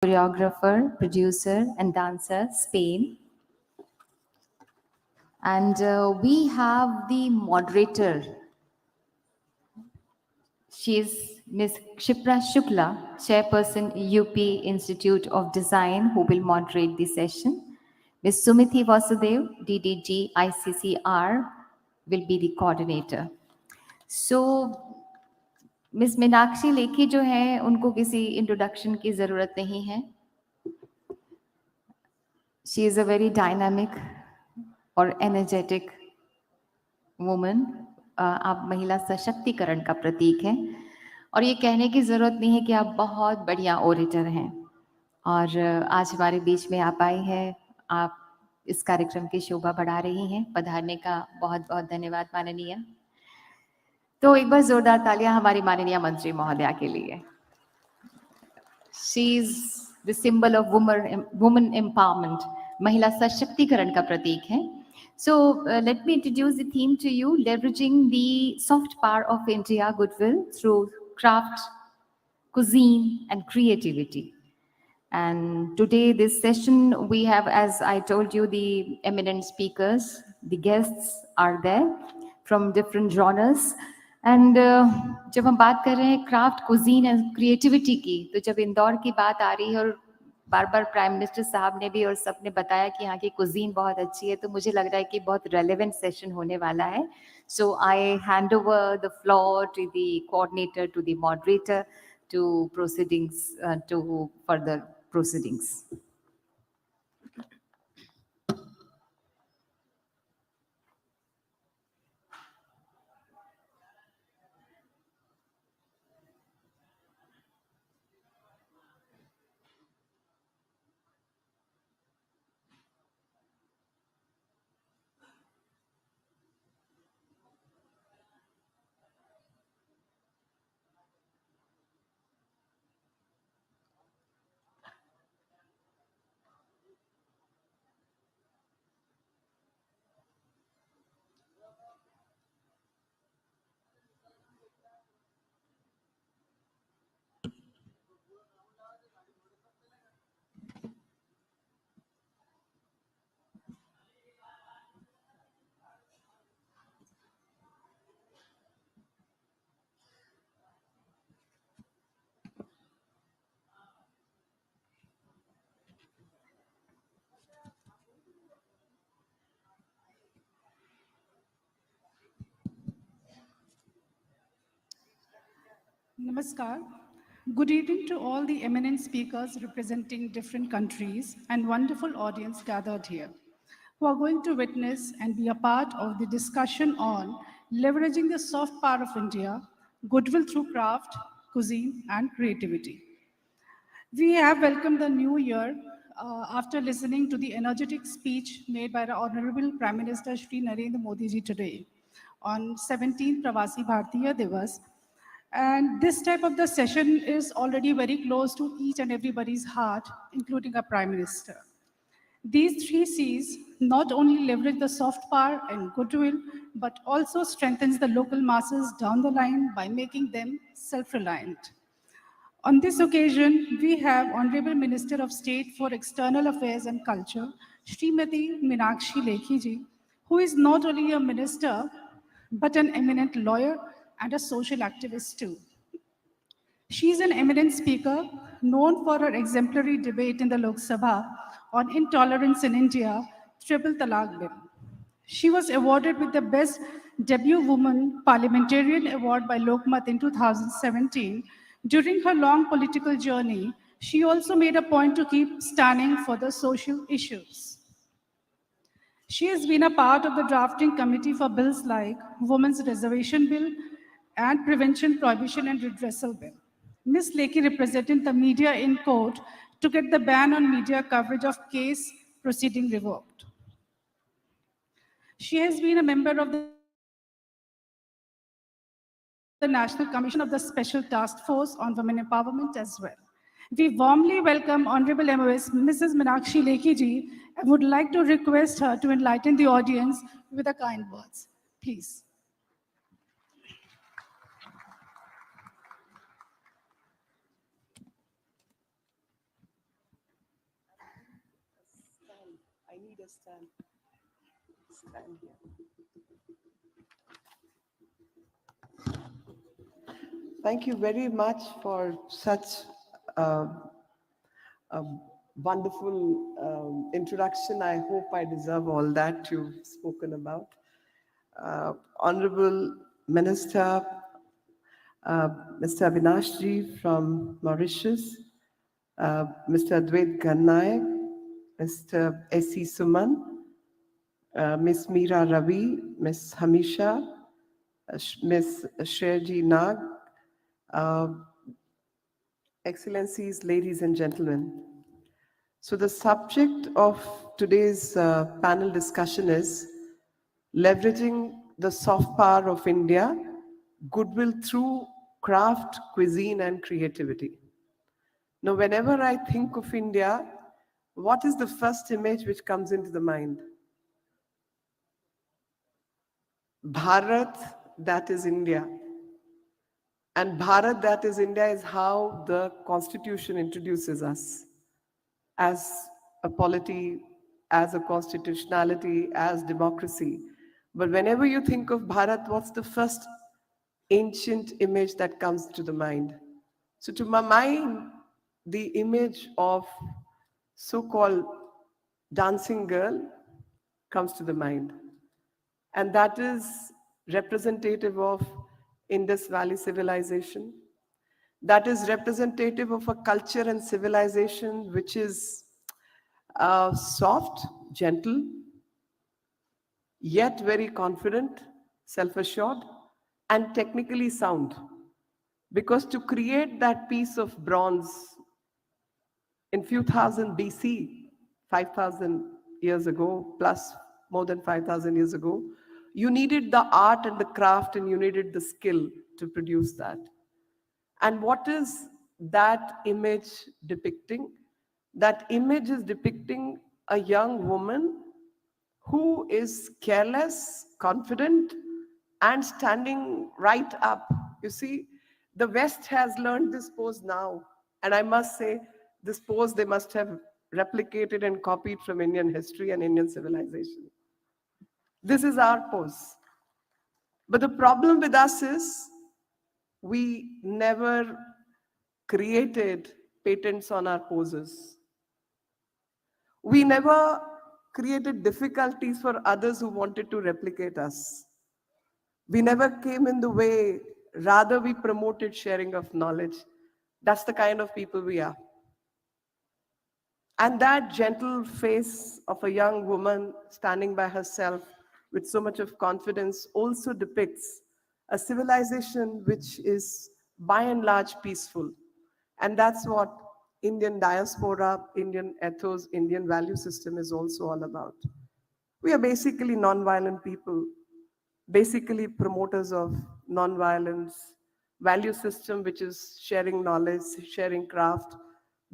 choreographer, producer, and dancer, Spain. And we have the moderator. She is Ms. Kshipra Shukla, Chairperson, UP Institute of Design, who will moderate the session. Ms. Sumiti Vasudev, DDG ICCR, will be the coordinator. So, Ms. Meenakshi Lekhi जो है उनको किसी introduction की ज़रूरत नहीं है. She is a very dynamic or energetic woman. आप महिला सशक्तिकरण का प्रतीक हैं और ये कहने की ज़रूरत नहीं है कि आप बहुत बढ़िया ओरेटर हैं और आज हमारे बीच में आप आई हैं. आप इस कार्यक्रम की शोभा बढ़ा रही हैं. पधारने का बहुत बहुत धन्यवाद माननीय. तो एक बार जोरदार तालियां हमारी माननीय मंत्री महोदया के लिए. She is the symbol of woman empowerment. महिला सशक्तिकरण का प्रतीक है. So let me introduce the theme to you, leveraging the soft power of India Goodwill through craft, cuisine, and creativity. And today, this session, we have, as I told you, the eminent speakers. The guests are there from different genres. And जब हम बात कर रहे हैं craft, cuisine and creativity की, तो जब इंदौर की बात आ रही है और बार बार प्राइम मिनिस्टर साहब ने भी और सबने बताया कि यहाँ की कुजीन बहुत अच्छी है, तो मुझे लग रहा है कि बहुत रेलेवेंट सेशन होने वाला है. So I hand over the floor to the coordinator, to the moderator, to proceedings, to further proceedings. Namaskar. Good evening to all the eminent speakers representing different countries and wonderful audience gathered here, who are going to witness and be a part of the discussion on leveraging the soft power of India, goodwill through craft, cuisine, and creativity. We have welcomed the new year after listening to the energetic speech made by the Honorable Prime Minister Shri Narendra Modi ji today on 17th Pravasi Bharatiya Divas. And this type of the session is already very close to each and everybody's heart, including our Prime Minister. These three C's not only leverage the soft power and goodwill, but also strengthens the local masses down the line by making them self-reliant. On this occasion, we have Honorable Minister of State for External Affairs and Culture, Srimati Meenakshi Lekhi ji, who is not only a minister, but an eminent lawyer and a social activist too. She is an eminent speaker, known for her exemplary debate in the Lok Sabha on intolerance in India, Triple Talaq Bill. She was awarded with the Best Debut Woman Parliamentarian Award by Lokmat in 2017. During her long political journey, she also made a point to keep standing for the social issues. She has been a part of the drafting committee for bills like Women's Reservation Bill and Prevention, Prohibition and Redressal Bill. Ms. Lekhi represented the media in court to get the ban on media coverage of case proceeding revoked. She has been a member of the National Commission of the Special Task Force on Women Empowerment as well. We warmly welcome Honorable MOS Mrs. Meenakshi Lekhi ji and would like to request her to enlighten the audience with a kind words. Please. need a stand. Stand here. Thank you very much for such uh, a wonderful introduction. I hope I deserve all that you've spoken about. Honorable Minister, uh, Mr. Avinashji from Mauritius, Mr. Advait Gannayak, Mr. S.E. Suman, Ms. Meera Ravi, Ms. Hamisha, Ms. Sherji Nag, uh, Excellencies, ladies and gentlemen. So the subject of today's panel discussion is leveraging the soft power of India, goodwill through craft, cuisine, and creativity. Now, whenever I think of India, what is the first image which comes into the mind? Bharat, that is India. And Bharat, that is India, is how the constitution introduces us as a polity, as a constitutionality, as democracy. But whenever you think of Bharat, what's the first ancient image that comes to the mind? So, to my mind, the image of so called dancing girl comes to the mind. And that is representative of Indus Valley civilization. That is representative of a culture and civilization which is soft, gentle, yet very confident, self assured, and technically sound. Because to create that piece of bronze in few thousand BC, 5,000 years ago, plus more than 5,000 years ago, you needed the art and the craft and you needed the skill to produce that. And what is that image depicting? That image is depicting a young woman who is careless, confident, and standing right up. You see, the West has learned this pose now. And I must say, this pose they must have replicated and copied from Indian history and Indian civilization. This is our pose. But the problem with us is we never created patents on our poses. We never created difficulties for others who wanted to replicate us. We never came in the way, rather, we promoted sharing of knowledge. That's the kind of people we are. And that gentle face of a young woman standing by herself with so much of confidence also depicts a civilization which is by and large peaceful. And that's what Indian diaspora, Indian ethos, Indian value system is also all about. We are basically non-violent people, basically promoters of non-violence, value system which is sharing knowledge, sharing craft,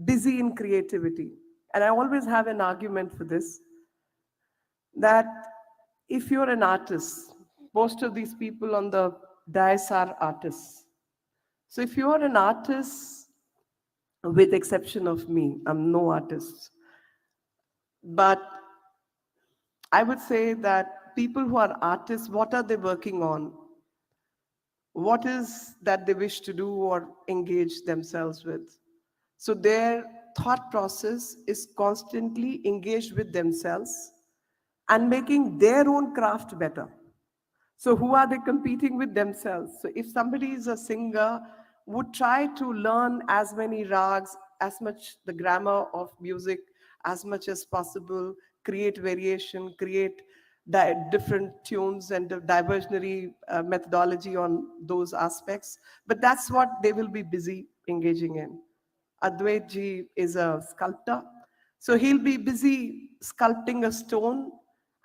busy in creativity. And I always have an argument for this, that if you're an artist, most of these people on the dais are artists. So if you're an artist, with exception of me, I'm no artist, but I would say that people who are artists, what are they working on? What is that they wish to do or engage themselves with? So their thought process is constantly engaged with themselves and making their own craft better. So who are they competing with? Themselves. So if somebody is a singer, would try to learn as many rags, as much the grammar of music as much as possible, create variation, create different tunes and diversionary methodology on those aspects. But that's what they will be busy engaging in. Advait ji is a sculptor. So he'll be busy sculpting a stone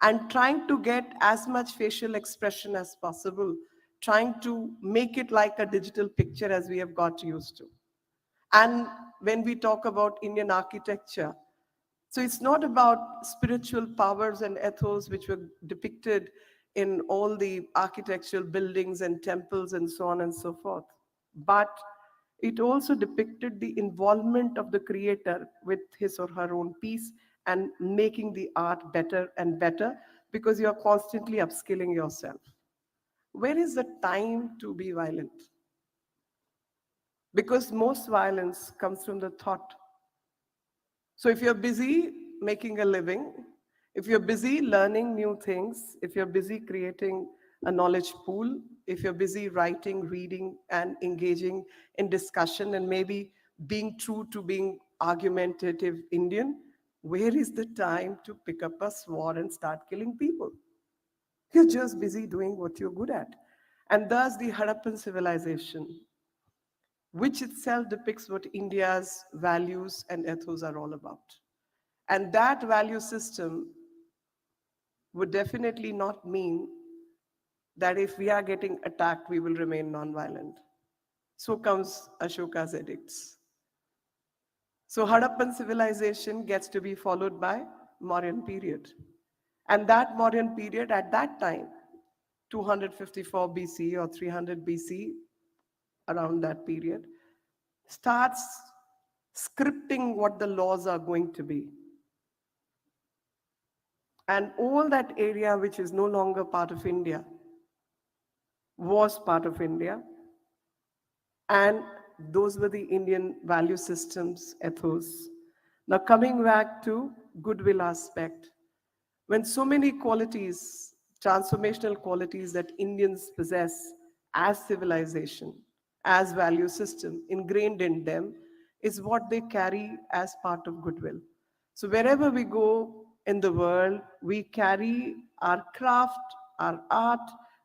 and trying to get as much facial expression as possible, trying to make it like a digital picture as we have got used to. And when we talk about Indian architecture, so it's not about spiritual powers and ethos which were depicted in all the architectural buildings and temples and so on and so forth. But it also depicted the involvement of the creator with his or her own piece and making the art better and better because you're constantly upskilling yourself. Where is the time to be violent? Because most violence comes from the thought. So if you're busy making a living, if you're busy learning new things, if you're busy creating a knowledge pool, if you're busy writing, reading, and engaging in discussion, and maybe being true to being argumentative Indian, where is the time to pick up a sword and start killing people? You're just busy doing what you're good at. And thus the Harappan civilization, which itself depicts what India's values and ethos are all about. And that value system would definitely not mean that if we are getting attacked, we will remain nonviolent. So comes Ashoka's edicts. So Harappan civilization gets to be followed by Mauryan period. And that Mauryan period at that time, 254 BC or 300 BC, around that period, starts scripting what the laws are going to be. And all that area which is no longer part of India was part of India. And those were the Indian value systems, ethos. Now, coming back to goodwill aspect, when so many qualities, transformational qualities that Indians possess as civilization, as value system, ingrained in them, is what they carry as part of goodwill. So wherever we go in the world, we carry our craft, our art,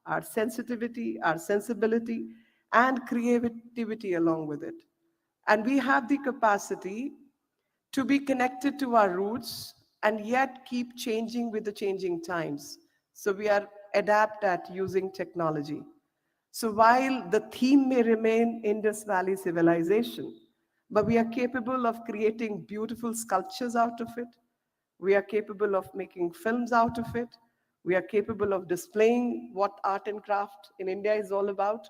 our sensitivity, our sensibility, and creativity along with it. And we have the capacity to be connected to our roots and yet keep changing with the changing times. So we are adept at using technology. So while the theme may remain Indus Valley civilization, but we are capable of creating beautiful sculptures out of it. We are capable of making films out of it. We are capable of displaying what art and craft in India is all about.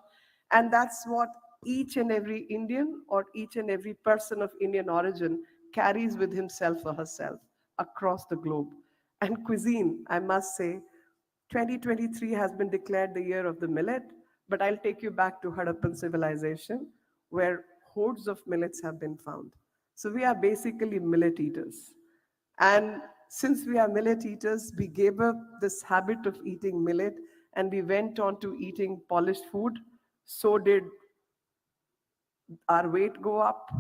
And that's what each and every Indian or each and every person of Indian origin carries with himself or herself across the globe. And cuisine, I must say, 2023 has been declared the year of the millet, but I'll take you back to Harappan civilization where hordes of millets have been found. So we are basically millet eaters. And since we are millet eaters, we gave up this habit of eating millet and we went on to eating polished food. So did our weight go up,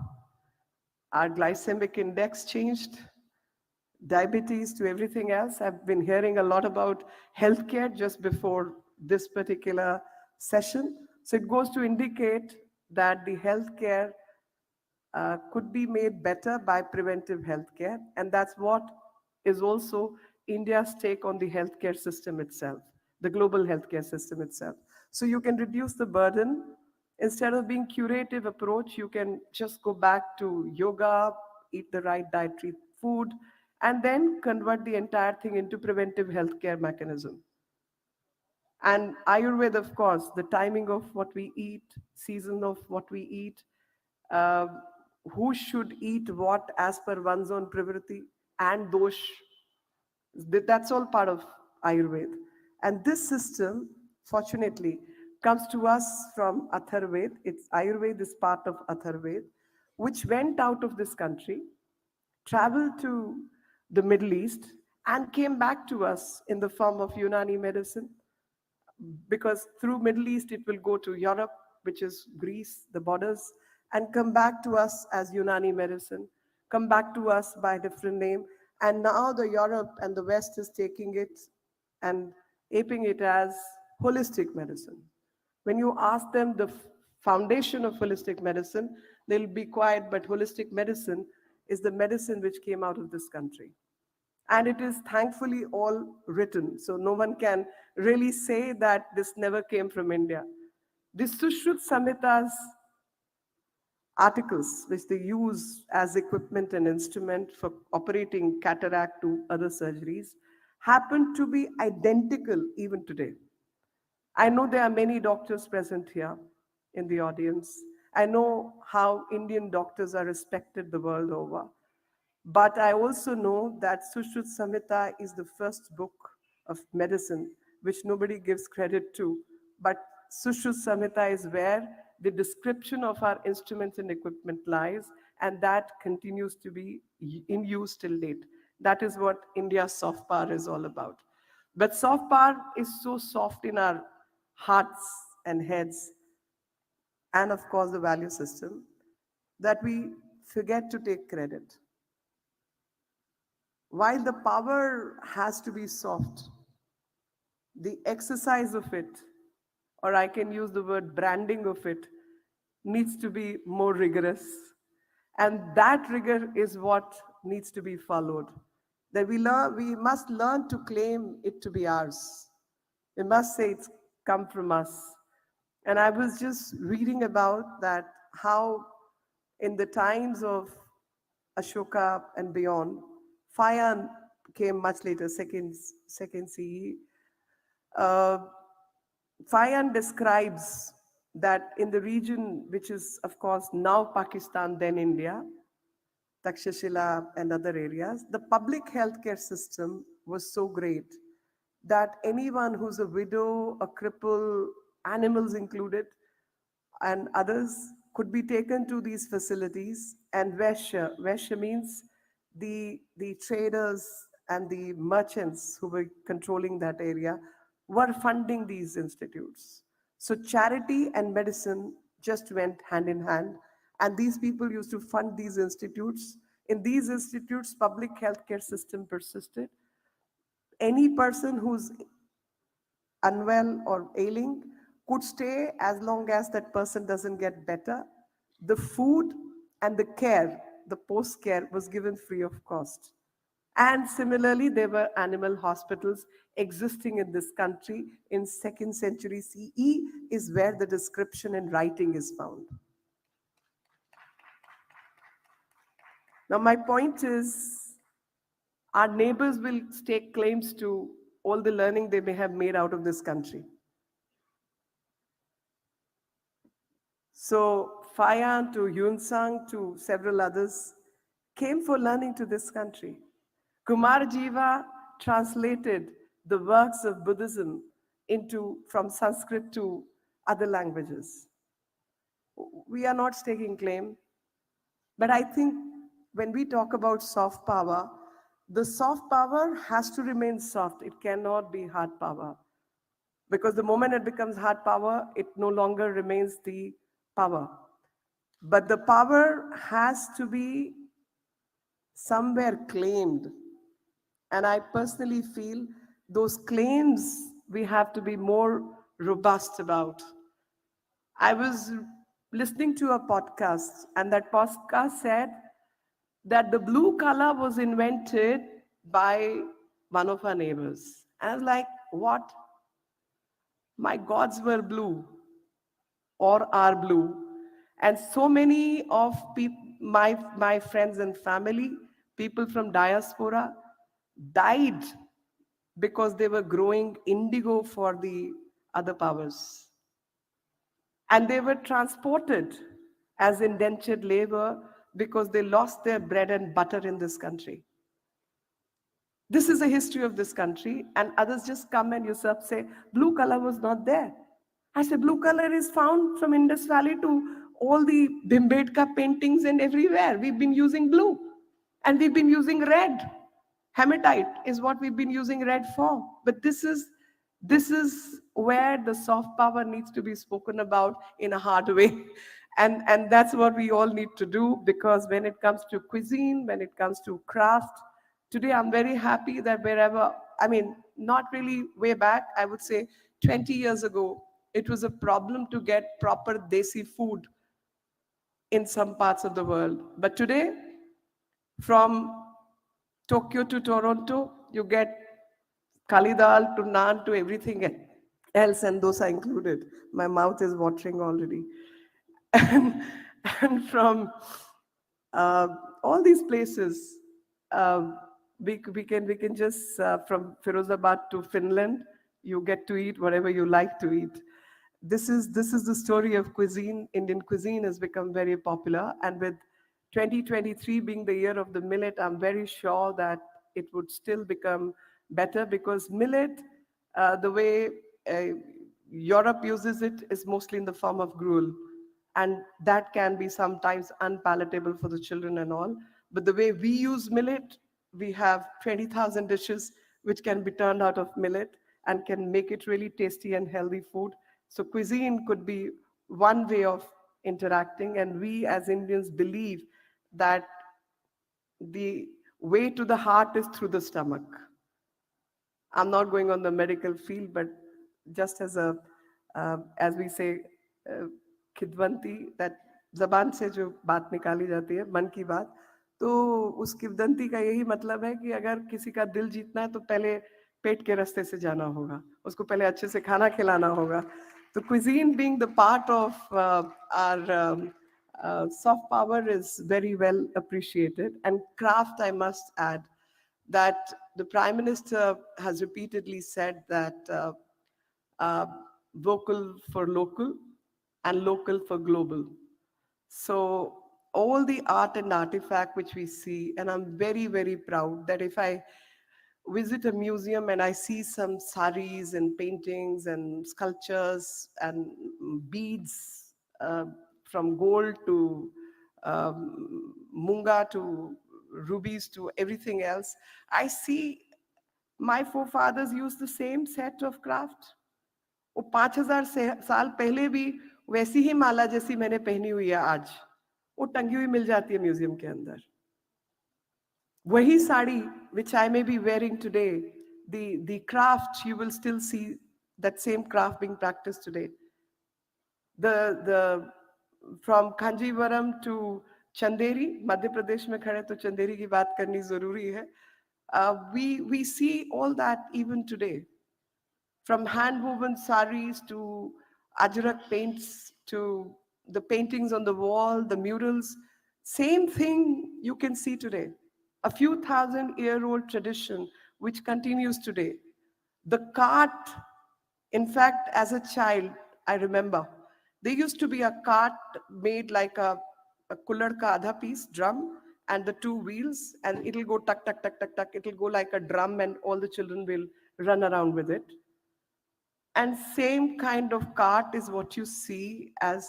our glycemic index changed, diabetes to everything else. I've been hearing a lot about healthcare just before this particular session. So it goes to indicate that the healthcare could be made better by preventive healthcare. And that's what is also India's take on the healthcare system itself, the global healthcare system itself. So you can reduce the burden. Instead of being curative approach, you can just go back to yoga, eat the right dietary food, and then convert the entire thing into preventive healthcare mechanism. And Ayurveda, of course, the timing of what we eat, season of what we eat, uh, who should eat what as per one's own pravriti and dosh. That's all part of Ayurveda. And this system, fortunately, comes to us from Atharved. It's Ayurveda is part of Atharved, which went out of this country, traveled to the Middle East, and came back to us in the form of Unani medicine, because through Middle East it will go to Europe, which is Greece, the borders, and come back to us as Unani medicine, come back to us by a different name. And now the Europe and the West is taking it and aping it as holistic medicine. When you ask them the foundation of holistic medicine, they'll be quiet, but holistic medicine is the medicine which came out of this country. And it is thankfully all written. So no one can really say that this never came from India. The Sushrut Samhita's articles, which they use as equipment and instrument for operating cataract to other surgeries, happen to be identical even today. I know there are many doctors present here in the audience. I know how Indian doctors are respected the world over. But I also know that Sushruta Samhita is the first book of medicine, which nobody gives credit to. But Sushruta Samhita is where the description of our instruments and equipment lies, and that continues to be in use till date. That is what India's soft power is all about. But soft power is so soft in our hearts and heads, and of course the value system, that we forget to take credit. While the power has to be soft, the exercise of it, or I can use the word branding of it, needs to be more rigorous. And that rigor is what needs to be followed. That we must learn to claim it to be ours. We must say it's come from us. And I was just reading about that, how in the times of Ashoka and beyond, fire came much later, second CE. Uh, Fayan describes that in the region, which is of course now Pakistan, then India, Takshashila and other areas, the public healthcare system was so great that anyone who's a widow, a cripple, animals included, and others could be taken to these facilities, and Vaishya means the traders and the merchants who were controlling that area were funding these institutes. So charity and medicine just went hand in hand, and these people used to fund these institutes. In these institutes, public healthcare system persisted. Any person who's unwell or ailing could stay as long as that person doesn't get better. The food and the care, the post care, was given free of cost. And similarly, there were animal hospitals existing in this country in 2nd century CE, is where the description in writing is found. Now, my point is, our neighbors will stake claims to all the learning they may have made out of this country. So Fayan to Yunsang to several others came for learning to this country. Kumar Jiva translated the works of Buddhism into from Sanskrit to other languages. We are not staking claim, but I think when we talk about soft power, the soft power has to remain soft. It cannot be hard power. Because the moment it becomes hard power, it no longer remains the power. But the power has to be somewhere claimed. And I personally feel those claims we have to be more robust about. I was listening to a podcast, and that podcast said that the blue color was invented by one of our neighbors. And I was like, what? My gods were blue or are blue. And so many of my friends and family, people from diaspora, died because they were growing indigo for the other powers. And they were transported as indentured labor because they lost their bread and butter in this country. This is the history of this country, and others just come and usurp, say, blue color was not there. I say, blue color is found from Indus Valley to all the Bhimbetka paintings and everywhere. We've been using blue, and we've been using red. Hematite is what we've been using red for. But this is where the soft power needs to be spoken about in a hard way. And that's what we all need to do, because when it comes to cuisine, when it comes to craft, today I'm very happy that wherever, I mean, not really way back, I would say 20 years ago, it was a problem to get proper desi food in some parts of the world. But today, from Tokyo to Toronto, you get kali dal to naan to everything else, and dosa included. My mouth is watering already. And, and from uh, all these places, uh, we can just from Firozabad to Finland, you get to eat whatever you like to eat. This is the story of cuisine. Indian cuisine has become very popular, and with 2023 being the year of the millet, I'm very sure that it would still become better because millet, the way uh, Europe uses it, is mostly in the form of gruel. And that can be sometimes unpalatable for the children and all. But the way we use millet, we have 20,000 dishes which can be turned out of millet and can make it really tasty and healthy food. So cuisine could be one way of interacting, and we as Indians believe that the way to the heart is through the stomach. I'm not going on the medical field, but just as we say, uh, खिदवंती, that जबान से जो बात निकाली जाती है, मन की बात, तो उस किवदंती का यही मतलब है कि अगर किसी का दिल जीतना है तो पहले पेट के रास्ते से जाना होगा, उसको पहले अच्छे से खाना खिलाना होगा. तो cuisine being the part of our soft power is very well appreciated. And craft, I must add, that the Prime Minister has repeatedly said that uh, vocal for local and local for global. So all the art and artifact which we see, and I'm very, very proud that if I visit a museum and I see some saris and paintings and sculptures and beads, from gold to munga to rubies to everything else, I see my forefathers used the same set of craft. वो 5,000 साल पहले भी वैसी ही माला जैसी मैंने पहनी हुई है आज, वो टंगी हुई मिल जाती है म्यूजियम के अंदर. वही sari which I may be wearing today, the craft, you will still see that same craft being practiced today. The from Kanjivaram to Chanderi, Madhya Pradesh में खड़े तो चंदेरी की बात करनी जरूरी है. We see all that even today. From hand-woven saris to ajrak paints to the paintings on the wall, the murals, same thing you can see today. A few thousand-year-old tradition which continues today. The cart, in fact, as a child, I remember, there used to be a cart made like a kullad ka adha piece, drum, and the two wheels, and it'll go tuck, tuck, tuck, tuck, tuck. It'll go like a drum, and all the children will run around with it. And same kind of cart is what you see as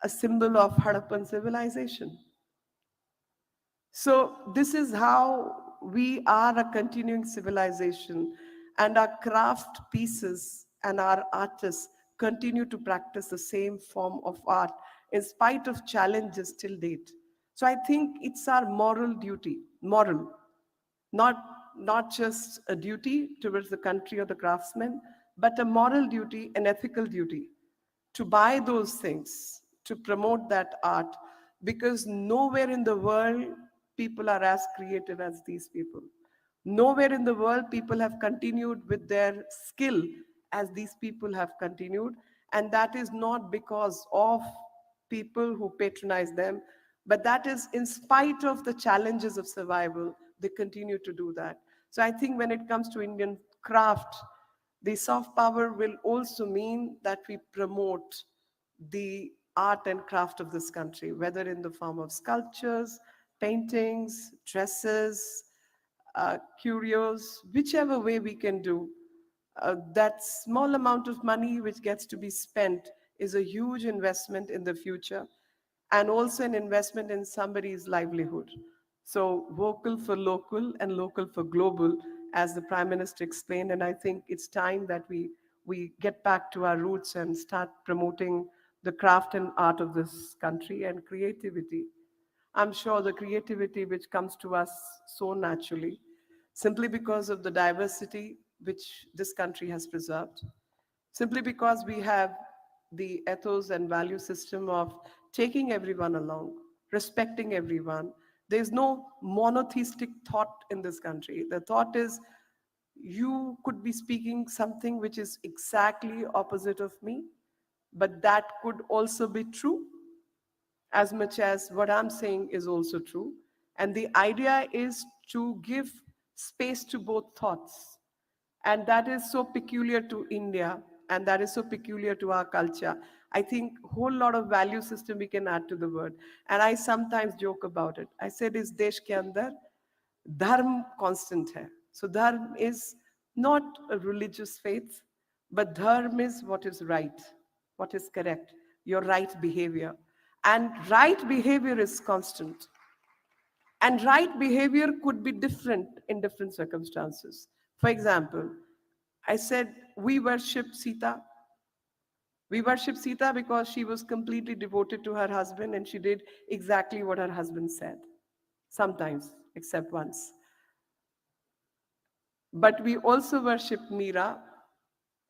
a symbol of Harappan civilization. So this is how we are a continuing civilization, and our craft pieces and our artists continue to practice the same form of art in spite of challenges till date. So I think it's our moral duty, moral, not, not just a duty towards the country or the craftsmen, but a moral duty, an ethical duty to buy those things, to promote that art, because nowhere in the world people are as creative as these people. Nowhere in the world people have continued with their skill as these people have continued. And that is not because of people who patronize them, but that is in spite of the challenges of survival, they continue to do that. So I think when it comes to Indian craft, the soft power will also mean that we promote the art and craft of this country, whether in the form of sculptures, paintings, dresses, curios, whichever way we can do. That small amount of money which gets to be spent is a huge investment in the future and also an investment in somebody's livelihood. So vocal for local and local for global, as the Prime Minister explained, and I think it's time that we get back to our roots and start promoting the craft and art of this country and creativity. I'm sure the creativity which comes to us so naturally, simply because of the diversity which this country has preserved, simply because we have the ethos and value system of taking everyone along, respecting everyone. There's no monotheistic thought in this country. The thought is you could be speaking something which is exactly opposite of me, but that could also be true as much as what I'm saying is also true. And the idea is to give space to both thoughts. And that is so peculiar to India, and that is so peculiar to our culture. I think whole lot of value system we can add to the word. And I sometimes joke about it. I said is desh ke andar dharm constant hai. So dharm is not a religious faith, but dharm is what is right, what is correct, your right behavior. And right behavior is constant. And right behavior could be different in different circumstances. For example, I said we worship Sita. We worship Sita because she was completely devoted to her husband and she did exactly what her husband said. Sometimes, except once. But we also worship Meera,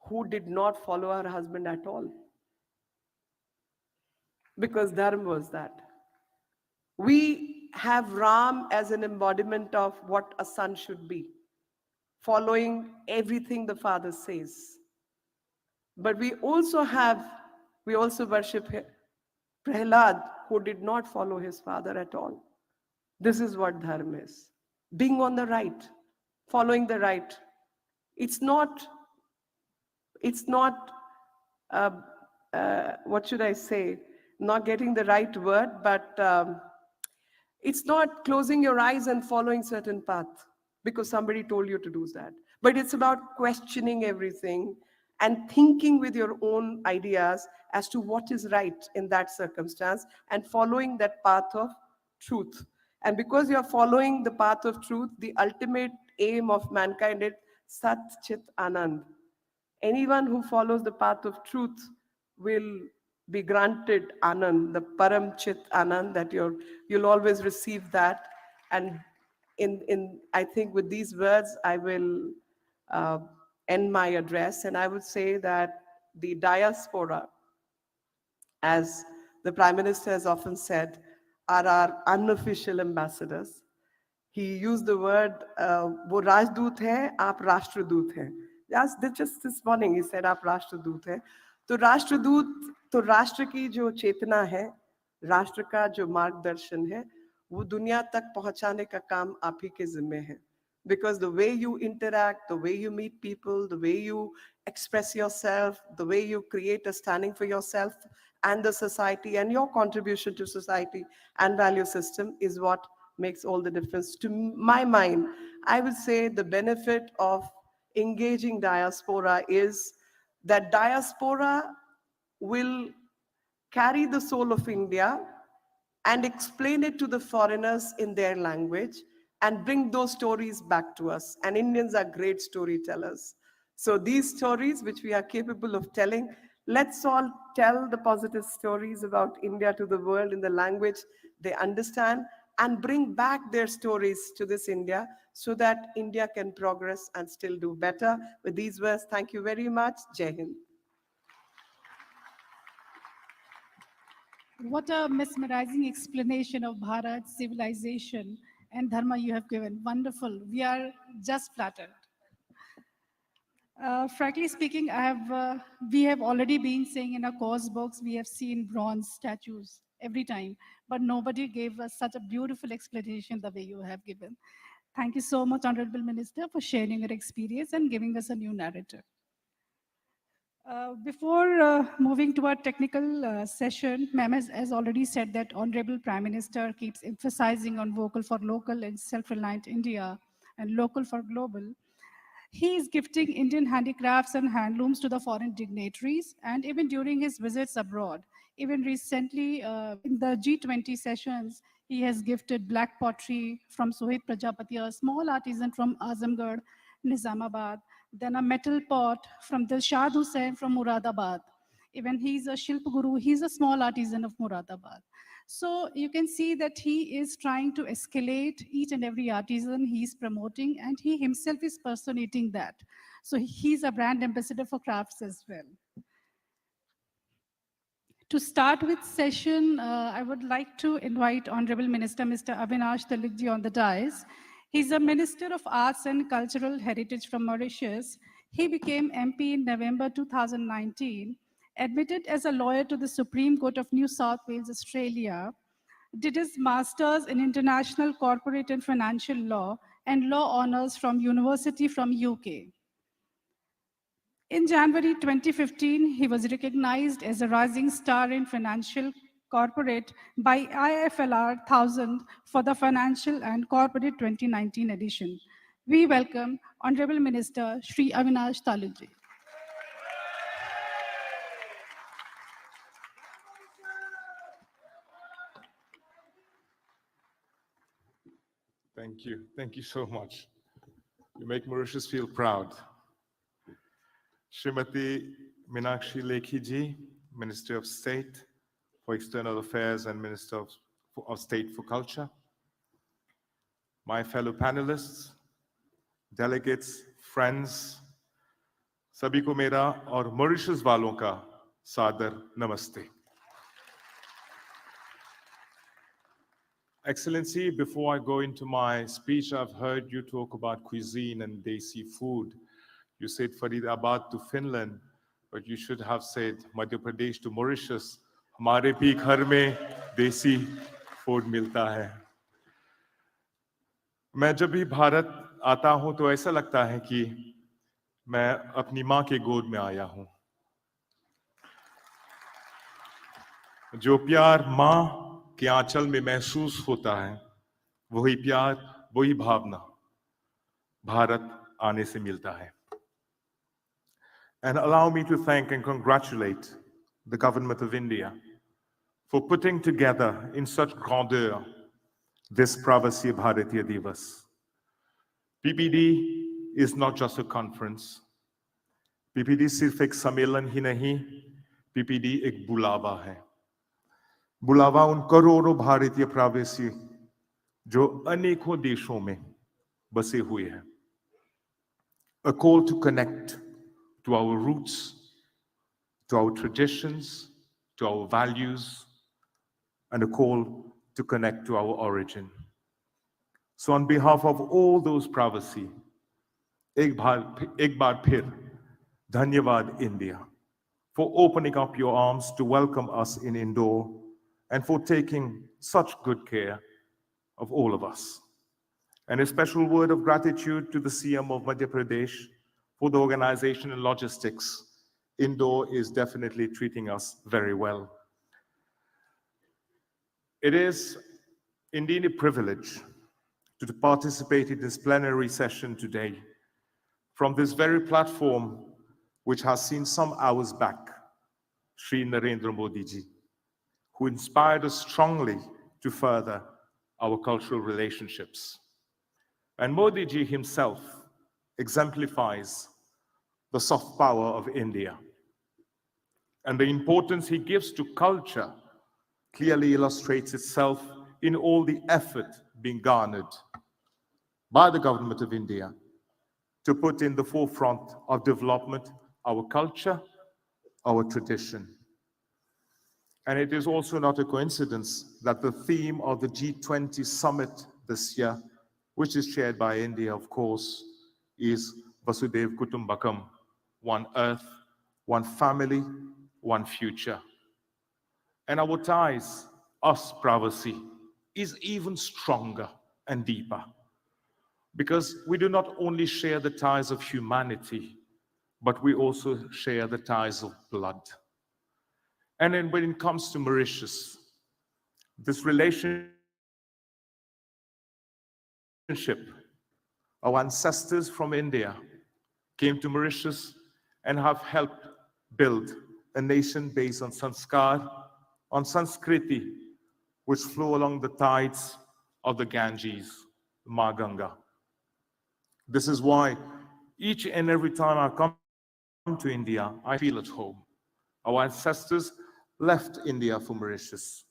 who did not follow her husband at all. Because Dharma was that. We have Ram as an embodiment of what a son should be, following everything the father says. But we also worship Prahlad, who did not follow his father at all. This is what dharma is. Being on the right, following the right. It's not, it's not, uh, what should I say? Not getting the right word, but it's not closing your eyes and following certain path because somebody told you to do that. But it's about questioning everything and thinking with your own ideas as to what is right in that circumstance and following that path of truth. And because you're following the path of truth, the ultimate aim of mankind is Sat Chit Anand. Anyone who follows the path of truth will be granted Anand, the Param Chit Anand, that you'll always receive that. And in I think with these words, I will uh, end my address. And I would say that the diaspora, as the Prime Minister has often said, are our unofficial ambassadors. He used the word, वो राजदूत हैं, आप राष्ट्रदूत हैं. Just this morning he said, आप राष्ट्रदूत हैं. तो राष्ट्रदूत, तो राष्ट्र की जो चेतना है, राष्ट्र का जो मार्गदर्शन है, वो दुनिया तक पहुंचाने का काम आप ही के जिम्मे है. Because the way you interact, the way you meet people, the way you express yourself, the way you create a standing for yourself and the society and your contribution to society and value system is what makes all the difference. To my mind, I would say the benefit of engaging diaspora is that diaspora will carry the soul of India and explain it to the foreigners in their language and bring those stories back to us. And Indians are great storytellers. So these stories, which we are capable of telling, let's all tell the positive stories about India to the world in the language they understand and bring back their stories to this India so that India can progress and still do better. With these words, thank you very much. Jai Hind. What a mesmerizing explanation of Bharat, civilization, and dharma you have given. Wonderful. We are just flattered. Frankly speaking, we have already been saying in our course books, we have seen bronze statues every time, but nobody gave us such a beautiful explanation the way you have given. Thank you so much, Honorable Minister, for sharing your experience and giving us a new narrative. Before moving to our technical session, ma'am has already said that Honorable Prime Minister keeps emphasizing on vocal for local and self-reliant India and local for global. He is gifting Indian handicrafts and handlooms to the foreign dignitaries, and even during his visits abroad. Even recently, in the G20 sessions, he has gifted black pottery from Sohit Prajapati, a small artisan from Azamgarh, Nizamabad, then a metal pot from Dilshad Hussain from Muradabad. Even he's a Shilp Guru, he's a small artisan of Muradabad. So you can see that he is trying to escalate each and every artisan he's promoting, and he himself is personating that. So he's a brand ambassador for crafts as well. To start with session, I would like to invite Honorable Minister Mr. Avinash Dalikji on the dais. He's a Minister of Arts and Cultural Heritage from Mauritius. He became MP in November 2019, admitted as a lawyer to the Supreme Court of New South Wales, Australia, did his master's in international corporate and financial law and law honors from University from UK. In January 2015, he was recognized as a rising star in financial corporate by IFLR 1000 for the Financial and Corporate 2019 edition. We welcome Honorable Minister Shri Avinash Taluji. Thank you. Thank you so much. You make Mauritius feel proud. Srimati Meenakshi Lekhi ji, Minister of State for External Affairs and Minister of State for Culture. My fellow panelists, delegates, friends, सभी को मेरा और Mauritius वालों का सादर नमस्ते. Excellency, before I go into my speech, I've heard you talk about cuisine and desi food. You said Faridabad to Finland, but you should have said Madhya Pradesh to Mauritius. हमारे भी घर में देसी food मिलता है. मैं जब भी भारत आता हूं तो ऐसा लगता है कि मैं अपनी मां के गोद में आया हूं. जो प्यार मां के आंचल में महसूस होता है, वही प्यार, वही भावना भारत आने से मिलता है. And allow me to thank and congratulate the government of India for putting together in such grandeur this Pravasya Bharatiya Divas. PPD is not just a conference. PPD सिर्फ एक सम्मेलन ही नहीं, PPD एक बुलावा है. बुलावा उन करोड़ों भारतीय प्रवासी जो अनेकों देशों में बसे हुए हैं. A call to connect to our roots, to our traditions, to our values, and a call to connect to our origin. So on behalf of all those pravasi, ek baar phir, dhanyavad India, for opening up your arms to welcome us in Indore and for taking such good care of all of us. And a special word of gratitude to the CM of Madhya Pradesh for the organization and logistics. Indore is definitely treating us very well. It is indeed a privilege to participate in this plenary session today from this very platform which has seen some hours back Shri Narendra Modi ji, who inspired us strongly to further our cultural relationships. And Modi ji himself exemplifies the soft power of India. And the importance he gives to culture clearly illustrates itself in all the effort being garnered by the government of India to put in the forefront of development our culture, our tradition. And it is also not a coincidence that the theme of the G20 summit this year, which is chaired by India, of course, is Vasudev Kutumbakam, one earth, one family, one future. And our ties, us Pravasi, is even stronger and deeper because we do not only share the ties of humanity, but we also share the ties of blood. And then when it comes to Mauritius, this relationship, our ancestors from India came to Mauritius and have helped build a nation based on sanskar, on Sanskriti, which flow along the tides of the Ganges, Ma Ganga. This is why each and every time I come to India, I feel at home. Our ancestors left India for Mauritius,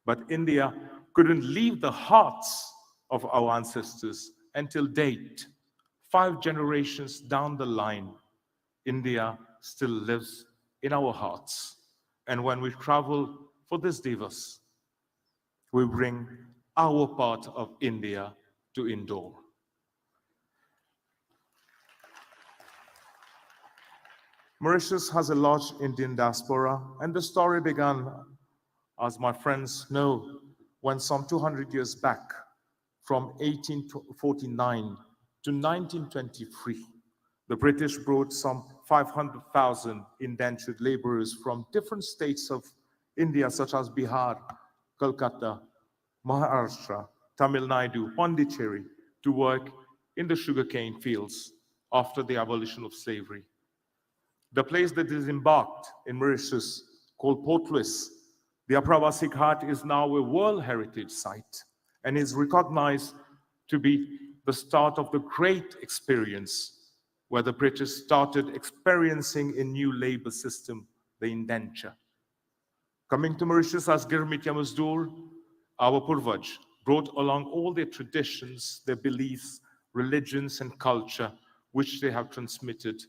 but India couldn't leave the hearts of our ancestors until date. 5 generations down the line, India still lives in our hearts. And when we travel for this Divas, we bring our part of India to Indore. Mauritius has a large Indian diaspora, and the story began, as my friends know, when some 200 years back, from 1849 to 1923, The British brought some 500,000 indentured laborers from different states of India, such as Bihar, Kolkata, Maharashtra, Tamil Nadu, Pondicherry, to work in the sugarcane fields after the abolition of slavery. The place that is embarked in Mauritius, called Port Louis, the Apravasi Ghat, is now a World Heritage Site and is recognized to be the start of the great experience where the British started experiencing a new labor system, the indenture. Coming to Mauritius as Girmit Mazdoor, our Purvaj brought along all their traditions, their beliefs, religions, and culture, which they have transmitted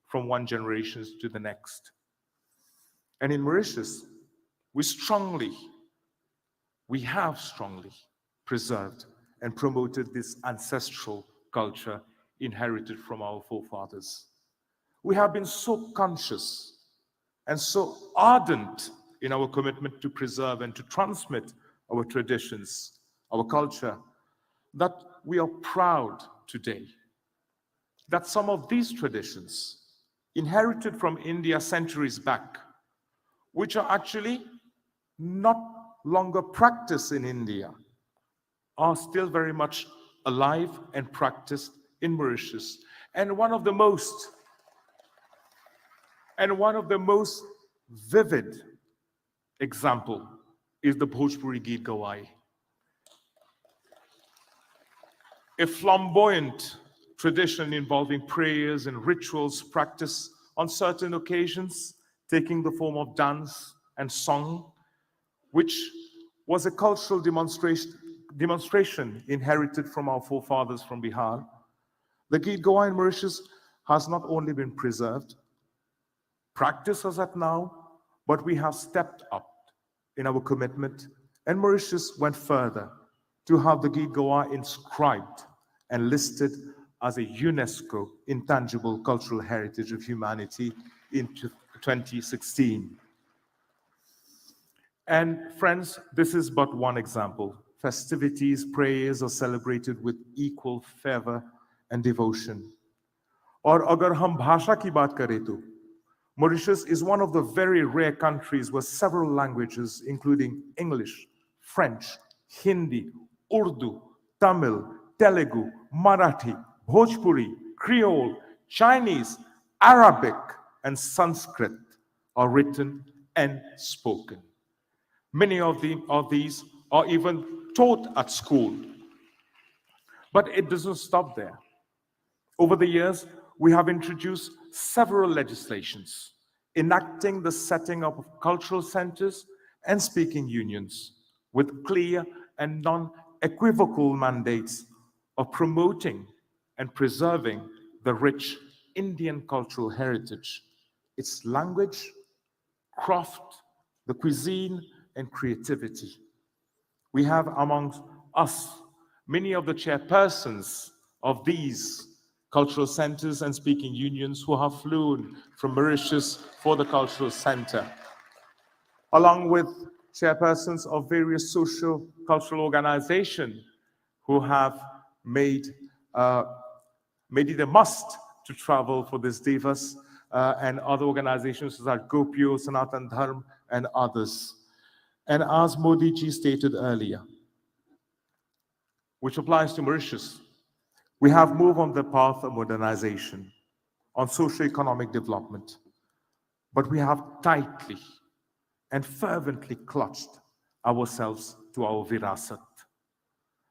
from one generation to the next. And in Mauritius, we have strongly preserved and promoted this ancestral culture inherited from our forefathers. We have been so conscious and so ardent in our commitment to preserve and to transmit our traditions, our culture, that we are proud today that some of these traditions, inherited from India centuries back, which are actually not longer practiced in India, are still very much alive and practiced in Mauritius. And one of the most vivid example is the Bhojpuri Geet Gawai, a flamboyant tradition involving prayers and rituals practiced on certain occasions, taking the form of dance and song, which was a cultural demonstration inherited from our forefathers from Bihar. The Geet Gawai in Mauritius has not only been preserved, practiced as at now, but we have stepped up in our commitment, and Mauritius went further to have the Geet Gawai inscribed and listed as a UNESCO Intangible Cultural Heritage of Humanity in 2016. And friends, this is but one example. Festivities, prayers are celebrated with equal fervor and devotion. और अगर हम भाषा की बात करें तो Mauritius is one of the very rare countries where several languages, including English, French, Hindi, Urdu, Tamil, Telugu, Marathi, Bhojpuri, Creole, Chinese, Arabic, and Sanskrit are written and spoken. Many of these are even taught at school. But it doesn't stop there. Over the years, we have introduced several legislations enacting the setting up of cultural centers and speaking unions with clear and non-equivocal mandates of promoting and preserving the rich Indian cultural heritage, its language, craft, the cuisine, and creativity. We have amongst us many of the chairpersons of these cultural centers and speaking unions who have flown from Mauritius for the cultural center, along with chairpersons of various social cultural organizations who have made it a must to travel for this Divas, and other organizations such as Gopio, Sanatan Dharm, and others. And as Modi ji stated earlier, which applies to Mauritius, we have moved on the path of modernization, on socio-economic development, but we have tightly and fervently clutched ourselves to our virasat,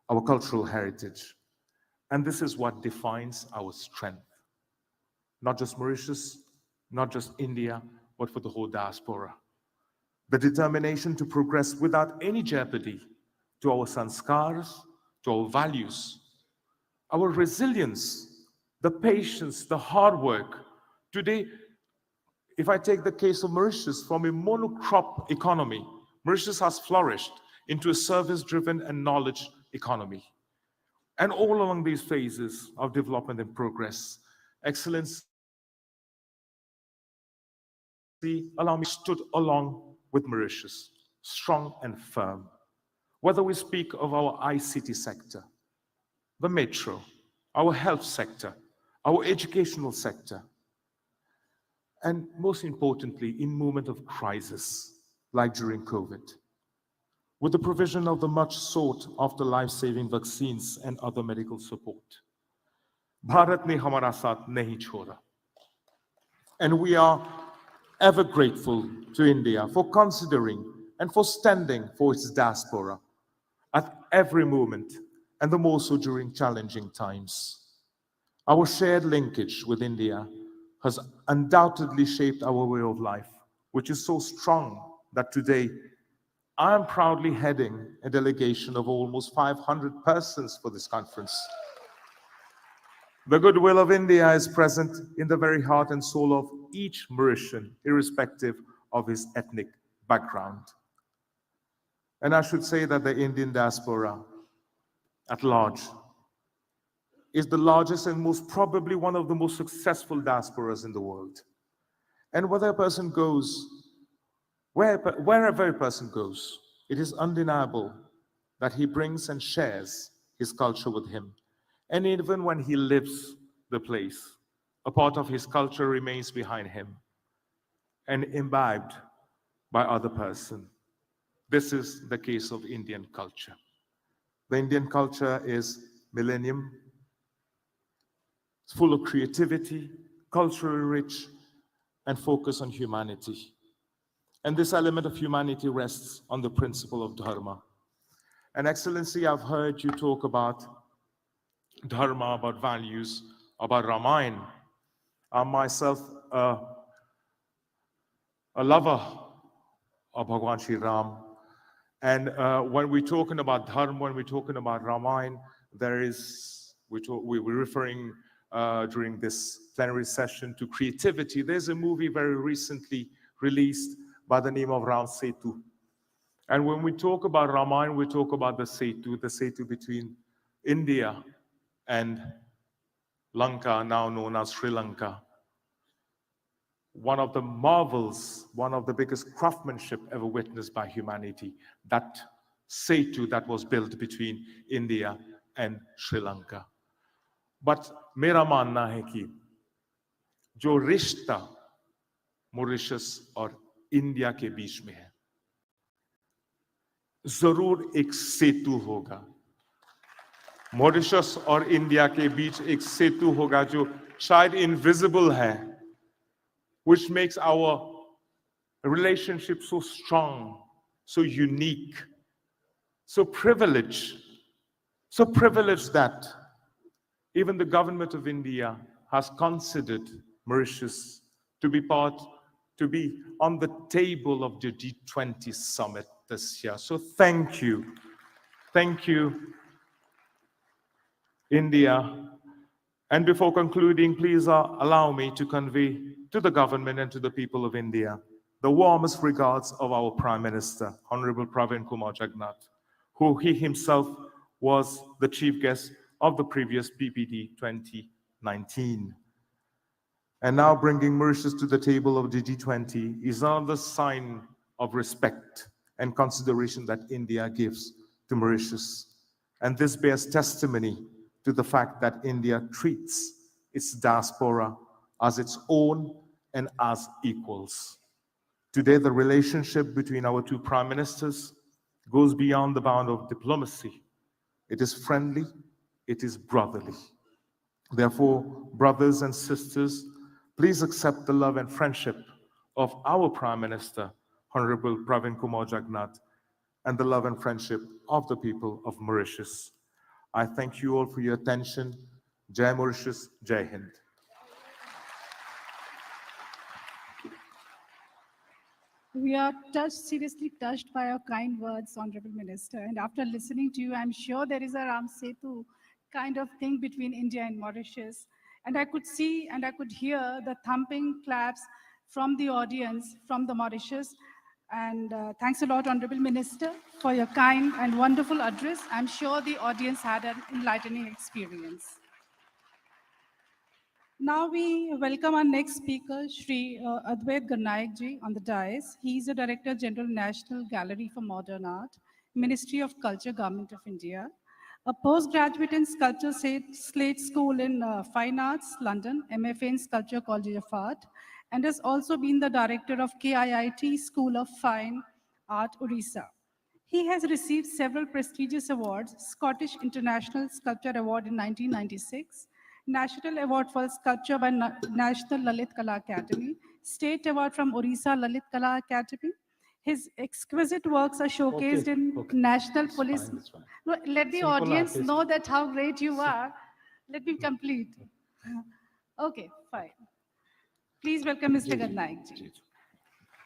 our cultural heritage. And this is what defines our strength. Not just Mauritius, not just India, but for the whole diaspora. The determination to progress without any jeopardy to our sanskars, to our values, our resilience, the patience, the hard work. Today, if I take the case of Mauritius, from a monocrop economy, Mauritius has flourished into a service-driven and knowledge economy. And all along these phases of development and progress, excellence, allow me, stood along with Mauritius, strong and firm. Whether we speak of our ICT sector, the metro, our health sector, our educational sector, and most importantly, in moment of crisis, like during COVID, with the provision of the much sought after life-saving vaccines and other medical support. Bharat ne hamara saath nahi choda. And we are ever grateful to India for considering and for standing for its diaspora at every moment, and the more so during challenging times. Our shared linkage with India has undoubtedly shaped our way of life, which is so strong that today I am proudly heading a delegation of almost 500 persons for this conference. The goodwill of India is present in the very heart and soul of each Mauritian, irrespective of his ethnic background. And I should say that the Indian diaspora at large is the largest and most probably one of the most successful diasporas in the world. And wherever a person goes, it is undeniable that he brings and shares his culture with him. And even when he leaves the place, a part of his culture remains behind him and imbibed by other person. This is the case of Indian culture. The Indian culture is millennium. It's full of creativity, culturally rich, and focus on humanity. And this element of humanity rests on the principle of dharma. And Excellency, I've heard you talk about dharma, about values, about Ramayana. I'm myself a lover of Bhagwan Shri Ram. And when we're talking about dharma, when we're talking about Ramayana, we're referring during this plenary session to creativity. There's a movie very recently released by the name of Ram Setu. And when we talk about Ramayana, we talk about the Setu between India and Lanka, now known as Sri Lanka. One of the marvels, one of the biggest craftsmanship ever witnessed by humanity, that Setu that was built between India and Sri Lanka. But मेरा मानना है कि जो रिश्ता Mauritius और India के बीच में है, जरूर एक सेतु होगा. मॉरिशस और इंडिया के बीच एक सेतु होगा जो शायद इनविजिबल है, which makes our relationship so strong, so unique, so privileged that even the government of India has considered Mauritius to be on the table of the G20 summit this year. So thank you, India. And before concluding, please allow me to convey to the government and to the people of India the warmest regards of our Prime Minister, Honorable Pravin Kumar Jagannath, who he himself was the chief guest of the previous PPD 2019. And now bringing Mauritius to the table of the G20 is another sign of respect and consideration that India gives to Mauritius. And this bears testimony to the fact that India treats its diaspora as its own and as equals. Today, the relationship between our two prime ministers goes beyond the bound of diplomacy. It is friendly, it is brotherly. Therefore, brothers and sisters, please accept the love and friendship of our Prime Minister, Honorable Pravin Kumar Jagannath, and the love and friendship of the people of Mauritius. I thank you all for your attention. Jai Mauritius, Jai Hind. We are seriously touched by your kind words, Honorable Minister. And after listening to you, I'm sure there is a Ram Setu kind of thing between India and Mauritius. And I could see and I could hear the thumping claps from the audience from the Mauritius. And thanks a lot, Honorable Minister, for your kind and wonderful address. I'm sure the audience had an enlightening experience. Now we welcome our next speaker, Shri Advait Garnaik ji on the dais. He is the Director General, National Gallery for Modern Art, Ministry of Culture, Government of India. A postgraduate in Sculpture Slate School in Fine Arts, London, MFA in Sculpture College of Art, and has also been the director of KIIT School of Fine Art, Orissa. He has received several prestigious awards: Scottish International Sculpture Award in 1996, National Award for Sculpture by National Lalit Kala Academy, State Award from Orissa Lalit Kala Academy. His exquisite works are showcased in National Police. Fine, it's fine. No, let the Simple audience artist. know that how great you are. Let me complete. Okay, fine. Please welcome Mr. Gadnaik ji.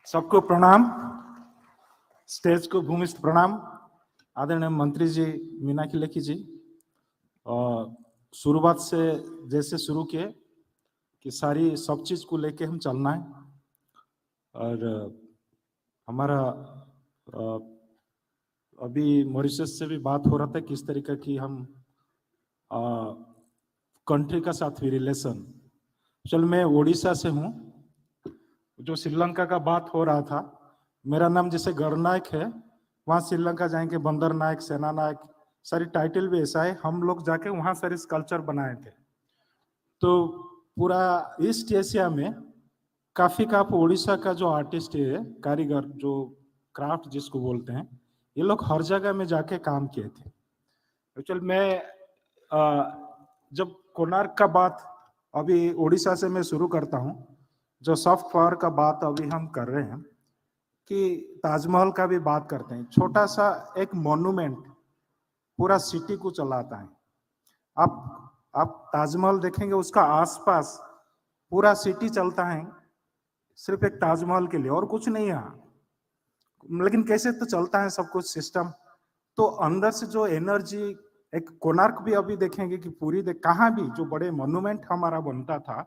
सबको प्रणाम, stage को भूमिस्थ प्रणाम, आदरणीय मंत्री जी मीनाक्षी लेखी जी। शुरुआत से जैसे शुरू किए कि सारी सब चीज को लेके हम चलना है, और हमारा अभी मॉरिशस से भी बात हो रहा था किस तरीके की हम कंट्री का साथ भी रिलेशन। चल, मैं ओडिशा से हूँ। जो श्रीलंका का बात हो रहा था, मेरा नाम जैसे गणनायक है, वहाँ श्रीलंका जाएंगे बंदर नायक, सेना नायक, सारी टाइटल भी ऐसा है। हम लोग जाके वहाँ सारे स्कल्पचर बनाए थे। तो पूरा ईस्ट एशिया में काफी ओडिशा का जो आर्टिस्ट है, कारीगर, जो क्राफ्ट जिसको बोलते हैं, ये लोग हर जगह में जाके काम किए थे। एक्चुअली मैं जब कोणार्क का बात अभी ओडिशा से मैं शुरू करता हूँ, जो सॉफ्ट पावर का बात अभी हम कर रहे हैं, कि ताजमहल का भी बात करते हैं। छोटा सा एक मॉन्यूमेंट पूरा सिटी को चलाता है। आप ताजमहल देखेंगे, उसका आसपास पूरा सिटी चलता है सिर्फ एक ताजमहल के लिए, और कुछ नहीं है। लेकिन कैसे तो चलता है सब कुछ सिस्टम। तो अंदर से जो एनर्जी, एक कोणार्क भी अभी देखेंगे कि पूरी कहाँ भी जो बड़े मॉन्यूमेंट हमारा बनता था,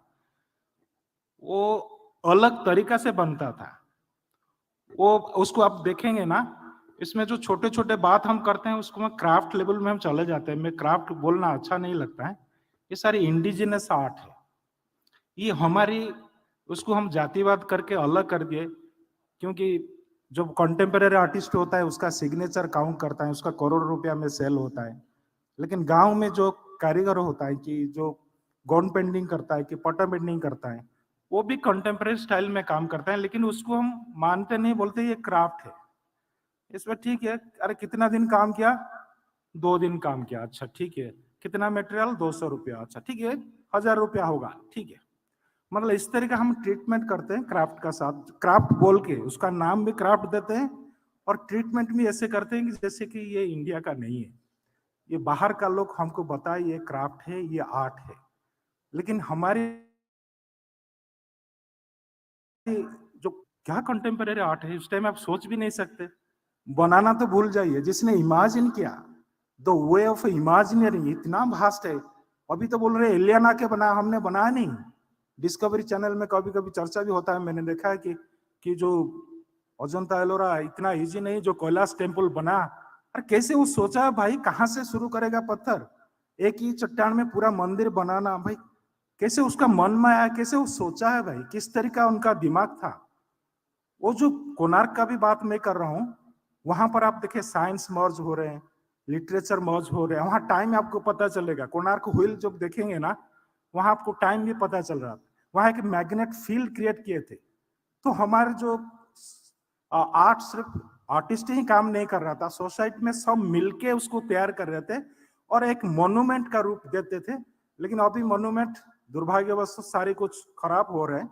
वो अलग तरीका से बनता था। वो उसको आप देखेंगे ना, इसमें जो छोटे छोटे बात हम करते हैं उसको मैं क्राफ्ट लेवल में हम चले जाते हैं। मैं क्राफ्ट बोलना अच्छा नहीं लगता है। ये सारी इंडिजिनस आर्ट है। ये हमारी, उसको हम जातिवाद करके अलग कर दिए, क्योंकि जो कंटेम्परेरी आर्टिस्ट होता है उसका सिग्नेचर काउंट करता है, उसका करोड़ रुपया में सेल होता है। लेकिन गांव में जो कारीगर होता है, कि जो गॉन पेंटिंग करता है, कि पटा पेंटिंग करता है, वो भी कंटेम्परेरी स्टाइल में काम करता है, लेकिन उसको हम मानते नहीं, बोलते ये क्राफ्ट है। इसमें ठीक है, अरे कितना दिन काम किया, 2 दिन काम किया, अच्छा ठीक है। कितना मटेरियल, 200 रुपया, अच्छा ठीक है, 1000 रुपया होगा, ठीक है। मतलब इस तरह का हम ट्रीटमेंट करते हैं क्राफ्ट का साथ। क्राफ्ट बोल के उसका नाम भी क्राफ्ट देते हैं, और ट्रीटमेंट भी ऐसे करते हैं कि जैसे कि ये इंडिया का नहीं है, ये बाहर का लोग हमको बताए ये क्राफ्ट है, ये आर्ट है। लेकिन हमारे जो क्या कंटेम्परेरी आर्ट है, उस टाइम आप सोच भी नहीं सकते। बनाना तो भूल जाइए, जिसने इमेजिन किया, द वे ऑफ इमेजिनरिंग इतना वास्ट है। अभी तो बोल रहे एलियन आके बनाया, हमने बनाया नहीं। डिस्कवरी चैनल में कभी कभी चर्चा भी होता है, मैंने देखा है कि जो अजंता एलोरा इतना इजी नहीं जो कैलाश टेम्पल बना। अरे कैसे वो सोचा है भाई, कहाँ से शुरू करेगा पत्थर, एक ही चट्टान में पूरा मंदिर बनाना, भाई कैसे उसका मन में आया, कैसे वो सोचा है भाई, किस तरीका उनका दिमाग था। वो जो कोणार्क का भी बात मैं कर रहा हूँ, वहां पर आप देखिए साइंस मर्ज हो रहे हैं, लिटरेचर मर्ज हो रहे हैं। वहां टाइम आपको पता चलेगा। कोणार्क व्हील जब देखेंगे ना, वहां आपको टाइम भी पता चल रहा था। वहां एक मैग्नेट फील्ड क्रिएट किए थे। तो हमारे जो आर्ट, सिर्फ आर्टिस्ट ही काम नहीं कर रहा था, सोसाइटी में सब मिलके उसको तैयार कर रहे थे और एक मॉन्यूमेंट का रूप देते थे। लेकिन अभी मॉन्यूमेंट दुर्भाग्यवश सारे कुछ खराब हो रहे हैं,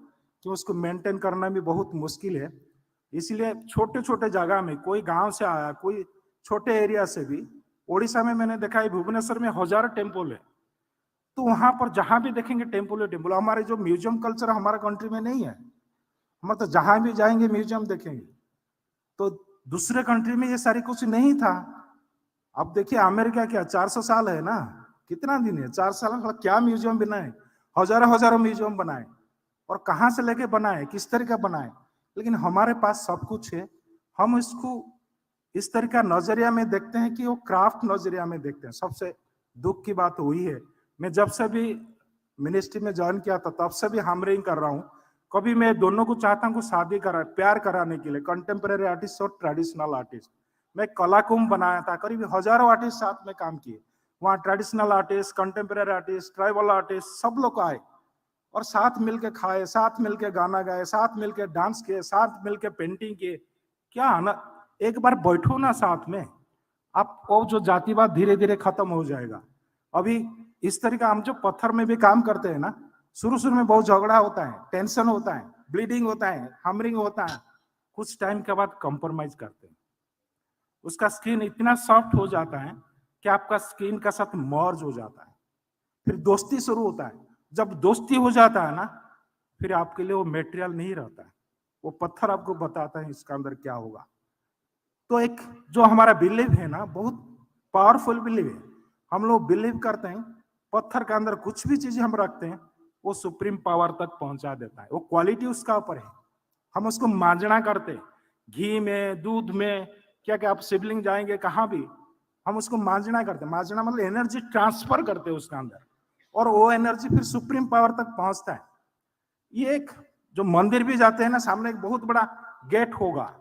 कि उसको मेंटेन करना भी बहुत मुश्किल है। इसलिए छोटे छोटे जगह में, कोई गांव से आया, कोई छोटे एरिया से भी, ओडिशा में मैंने देखा है, भुवनेश्वर में 1000 टेम्पल है। तो वहां पर जहां भी देखेंगे टेम्पल है टेम्पल। हमारे जो म्यूजियम कल्चर हमारा कंट्री में नहीं है। हम तो जहां भी जाएंगे म्यूजियम देखेंगे। तो दूसरे कंट्री में ये सारी कुछ नहीं था। अब देखिए अमेरिका क्या 400 साल है ना, कितना दिन है, 4 साल का क्या म्यूजियम बनाए, हजारों हजारों म्यूजियम बनाए, और कहाँ से लेके बनाए, किस तरह का बनाए। लेकिन हमारे पास सब कुछ है, हम इसको इस तरह का नजरिया में देखते हैं, कि वो क्राफ्ट नजरिया में देखते हैं। सबसे दुख की बात वही है। मैं जब से भी मिनिस्ट्री में ज्वाइन किया था, तब से भी हैमरिंग कर रहा हूँ। कभी मैं दोनों को चाहता हूँ शादी करा, प्यार कराने के लिए, कंटेम्परेरी आर्टिस्ट और ट्रेडिशनल आर्टिस्ट। मैं कला कुंभ बनाया था, करीब हजारों आर्टिस्ट साथ में काम किए। वहाँ traditional artist, contemporary artist, tribal artist सब लोग आए और साथ मिलके खाए, साथ मिलके गाना गाए, साथ मिलके डांस किए, साथ मिलके पेंटिंग किए। क्या आनंद! एक बार बैठो ना साथ में, आप वो जो जातिवाद धीरे धीरे खत्म हो जाएगा। अभी इस तरीके हम जो पत्थर में भी काम करते हैं ना, शुरू शुरू में बहुत झगड़ा होता है, टेंशन होता है, ब्लीडिंग होता है, हैमरिंग होता है, कुछ टाइम के बाद कंप्रोमाइज करते हैं। उसका स्किन इतना सॉफ्ट हो जाता है कि आपका स्किन का साथ मर्ज हो जाता है, फिर दोस्ती शुरू होता है। जब दोस्ती हो जाता है ना, फिर आपके लिए वो मेटेरियल नहीं रहता है, वो पत्थर आपको बताता है इसका अंदर क्या होगा। तो एक जो हमारा बिलीव है ना, बहुत पावरफुल बिलीव है। हम लोग बिलीव करते हैं पत्थर के अंदर कुछ भी चीज हम रखते हैं वो सुप्रीम पावर तक पहुंचा देता है। वो क्वालिटी उसका ऊपर है। हम उसको मांझना करते हैं, घी में, दूध में, क्या क्या आप सिबलिंग जाएंगे कहाँ भी, हम उसको मांझना करते हैं। मांझना मतलब एनर्जी ट्रांसफर करते हैं उसके अंदर, और वो एनर्जी फिर सुप्रीम पावर तक पहुंचता है। ये एक जो मंदिर भी जाते हैं ना, सामने एक बहुत बड़ा गेट होगा,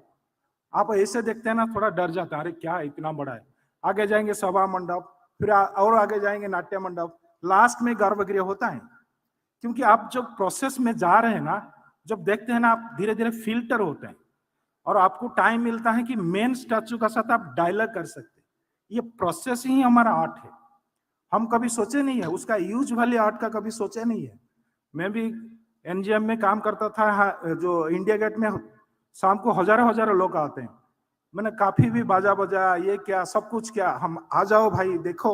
आप ऐसे देखते हैं ना थोड़ा डर जाता है, अरे क्या इतना बड़ा है। आगे जाएंगे सभा मंडप, फिर और आगे जाएंगे नाट्य मंडप, लास्ट में गर्भगृह होता है। क्योंकि आप जब प्रोसेस में जा रहे हैं ना, जब देखते हैं ना, आप धीरे धीरे फिल्टर होते हैं और आपको टाइम मिलता है कि मेन स्टैचू का साथ आप डायलॉग कर सकते हैं। ये प्रोसेस ही हमारा आर्ट है। हम कभी सोचे नहीं है उसका यूज वाली आर्ट का, कभी सोचे नहीं है। मैं भी एनजीएम में काम करता था, जो इंडिया गेट में शाम को हजारों हजारों लोग आते हैं। मैंने काफी भी बाजा बजाया, ये क्या सब कुछ क्या, हम आ जाओ भाई देखो,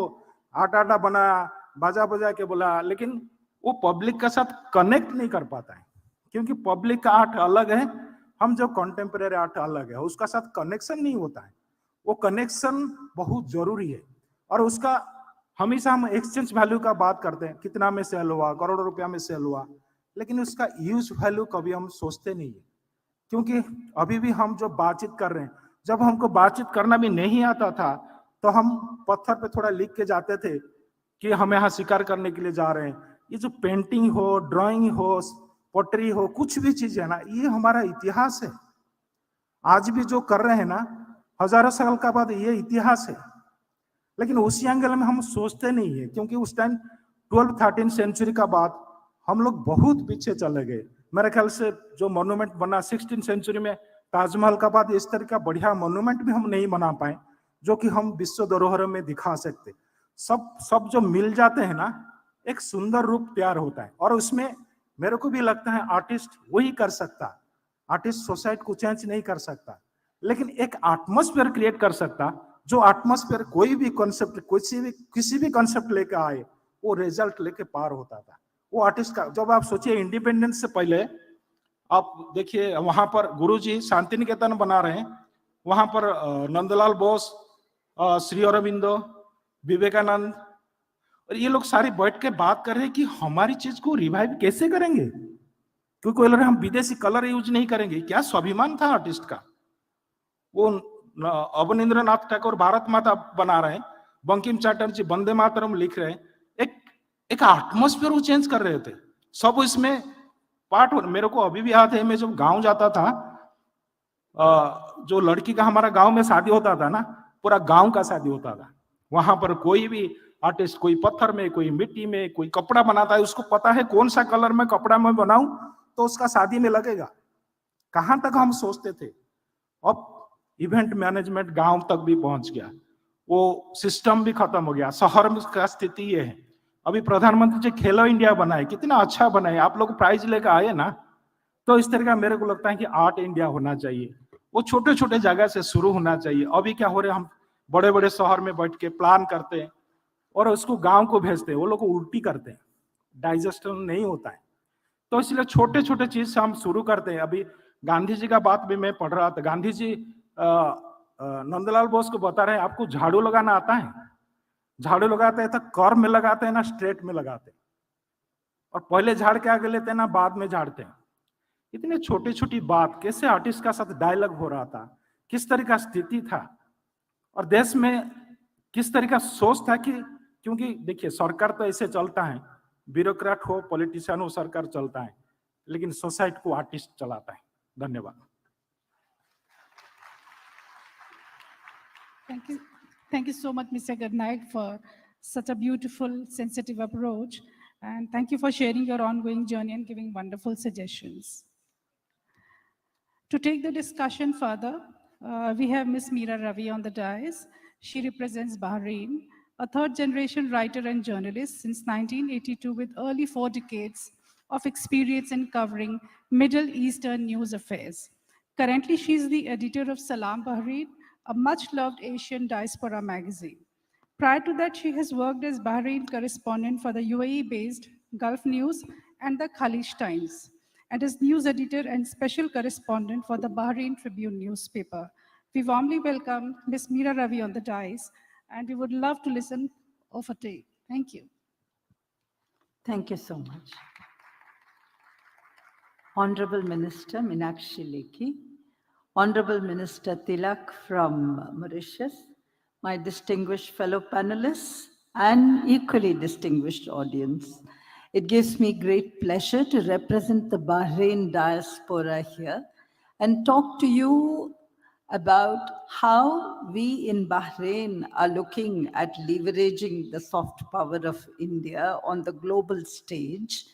आटा आटा बनाया, बाजा बजा के बोला, लेकिन वो पब्लिक के साथ कनेक्ट नहीं कर पाता है। क्योंकि पब्लिक का आर्ट अलग है, हम जो कंटेम्प्रेरी आर्ट अलग है, उसका साथ कनेक्शन नहीं होता है। वो कनेक्शन बहुत जरूरी है, और उसका हमेशा हम एक्सचेंज वैल्यू का बात करते हैं, कितना में सेल हुआ, करोड़ों रुपया में सेल हुआ, लेकिन उसका यूज वैल्यू कभी हम सोचते नहीं है। क्योंकि अभी भी हम जो बातचीत कर रहे हैं, जब हमको बातचीत करना भी नहीं आता था तो हम पत्थर पे थोड़ा लिख के जाते थे कि हम यहाँ शिकार करने के लिए जा रहे हैं। ये जो पेंटिंग हो, ड्राइंग हो, पोट्री हो, कुछ भी चीज है ना, ये हमारा इतिहास है। आज भी जो कर रहे हैं ना, हजारों साल का बाद, ये इतिहास है। लेकिन उसी एंगल में हम सोचते नहीं है, क्योंकि उस टाइम 12-13 सेंचुरी का बाद हम लोग बहुत पीछे चले गए। मेरे ख्याल से जो मोन्यूमेंट बना 16 सेंचुरी में ताजमहल का बाद, इस तरह का बढ़िया मोन्यूमेंट भी हम नहीं बना पाए जो कि हम विश्व धरोहर में दिखा सकते। सब जो मिल जाते हैं ना, एक सुंदर रूप तैयार होता है। और उसमें मेरे को भी लगता है आर्टिस्ट वही कर सकता। आर्टिस्ट सोसाइटी को चेंज नहीं कर सकता, लेकिन एक एटमॉस्फेयर क्रिएट कर सकता, जो एटमॉस्फेयर कोई भी कॉन्सेप्ट, किसी भी कॉन्सेप्ट लेके आए, वो रिजल्ट लेके पार होता था। वो आर्टिस्ट का, जब आप सोचिए इंडिपेंडेंस से पहले आप देखिए, वहां पर गुरुजी शांति निकेतन बना रहे हैं, वहां पर नंदलाल बोस, श्री अरविंदो, विवेकानंद, और ये लोग सारे बैठ के बात कर रहे हैं कि हमारी चीज को रिवाइव कैसे करेंगे। क्योंकि बोल रहे हम विदेशी कलर यूज नहीं करेंगे। क्या स्वाभिमान था आर्टिस्ट का। वो अवनींद्रनाथ टैगोर भारत माता बना रहे हैं, बंकिम चटर्जी वंदे मातरम लिख रहे हैं। एक एटमॉस्फेयर वो चेंज कर रहे थे। सब इसमें पार्ट हो। मेरे को अभी भी याद है, मैं जब गांव जाता था, जो लड़की का हमारा गांव में शादी होता था ना, पूरा गांव का शादी होता था। वहां पर कोई भी आर्टिस्ट, कोई पत्थर में, कोई मिट्टी में, कोई कपड़ा बनाता है, उसको पता है कौन सा कलर में कपड़ा मैं बनाऊं तो उसका शादी में लगेगा। कहां तक हम सोचते थे। अब इवेंट मैनेजमेंट गांव तक भी पहुंच गया, वो सिस्टम भी खत्म हो गया। शहर में का स्थिति ये है। अभी प्रधानमंत्री जी खेलो इंडिया बनाए, कितना अच्छा बनाए, आप लोग प्राइज लेकर आए ना। तो इस तरह का मेरे को लगता है कि आर्ट इंडिया होना चाहिए, वो छोटे छोटे जगह से शुरू होना चाहिए। अभी क्या हो रहा है, हम बड़े बड़े शहर में बैठ के प्लान करते हैं और उसको गांव को भेजते हैं, वो लोग उल्टी करते हैं, डाइजेशन नहीं होता है। तो इसलिए छोटे छोटे चीज से हम शुरू करते हैं। अभी गांधी जी का बात भी मैं पढ़ रहा था। गांधी जी नंदलाल बोस को बता रहे हैं, आपको झाड़ू लगाना आता है। झाड़ू लगाते हैं तो कर्व में लगाते हैं ना स्ट्रेट में लगाते हैं, और पहले झाड़ के आगे लेते हैं ना बाद में झाड़ते हैं। इतनी छोटी छोटी बात कैसे आर्टिस्ट का साथ डायलॉग हो रहा था, किस तरह का स्थिति था, और देश में किस तरह का सोच था। कि क्योंकि देखिए सरकार तो ऐसे चलता है, ब्यूरोक्रेट हो, पॉलिटिशियन हो, सरकार चलता है, लेकिन सोसाइटी को आर्टिस्ट चलाता है। धन्यवाद। Thank you so much, Mr. Gurnaik, for Such a beautiful, sensitive approach. And thank you for sharing your ongoing journey and giving wonderful suggestions. To take the discussion further, we have Ms. Meera Ravi on the dais. She represents Bahrain, a third-generation writer and journalist since 1982 with early 4 decades of experience in covering Middle Eastern news affairs. Currently, she is the editor of Salam Bahrain, a much-loved Asian diaspora magazine. Prior to that, she has worked as Bahrain correspondent for the UAE-based Gulf News and the Khalij Times, and as news editor and special correspondent for the Bahrain Tribune newspaper. We warmly welcome Ms. Meera Ravi on the dais, and we would love to listen of a tape. Thank you. Thank you so much. Honorable Minister Meenakshi Lekhi, Honorable Minister Tilak from Mauritius, my distinguished fellow panelists, and equally distinguished audience. It gives me great pleasure to represent the Bahrain diaspora here and talk to you about how we in Bahrain are looking at leveraging the soft power of India on the global stage,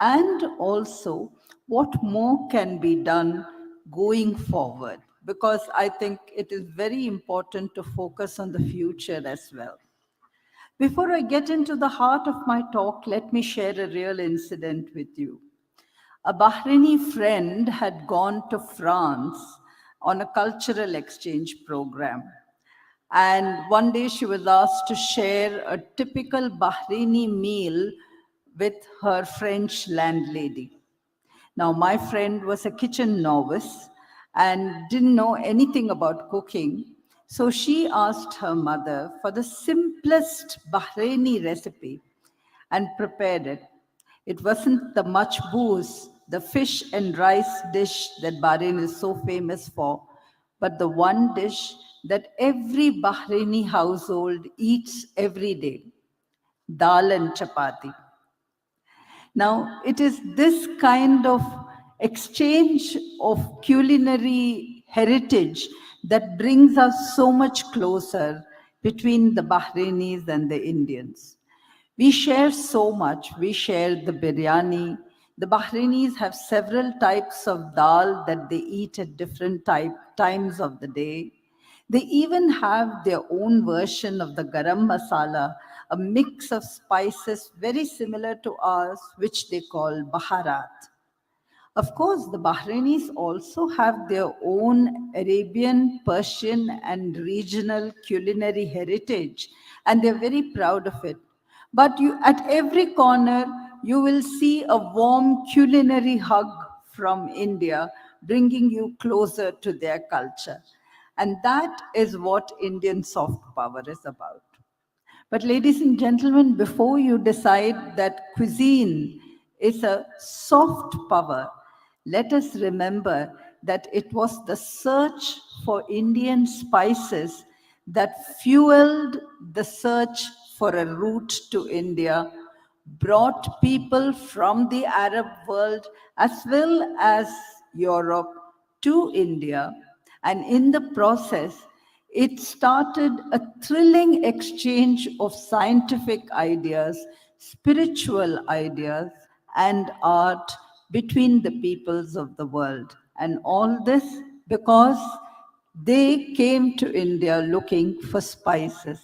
and also what more can be done going forward, because I think it is very important to focus on the future as well. Before I get into the heart of my talk, let me share a real incident with you. A Bahraini friend had gone to France on a cultural exchange program. And one day she was asked to share a typical Bahraini meal with her French landlady. Now, my friend was a kitchen novice and didn't know anything about cooking. So she asked her mother for the simplest Bahraini recipe and prepared it. It wasn't the machbouz, the fish and rice dish that Bahrain is so famous for, but the one dish that every Bahraini household eats every day, dal and chapati. Now, it is this kind of exchange of culinary heritage that brings us so much closer between the Bahrainis and the Indians. We share so much. We share the biryani. The Bahrainis have several types of dal that they eat at different times of the day. They even have their own version of the garam masala, a mix of spices very similar to ours, which they call baharat. Of course, the Bahrainis also have their own Arabian, Persian, and regional culinary heritage, and they're very proud of it. But at every corner, you will see a warm culinary hug from India, bringing you closer to their culture. And that is what Indian soft power is about. But ladies and gentlemen, before you decide that cuisine is a soft power, let us remember that it was the search for Indian spices that fueled the search for a route to India, brought people from the Arab world as well as Europe to India, and in the process, it started a thrilling exchange of scientific ideas, spiritual ideas, and art between the peoples of the world. And all this because they came to India looking for spices.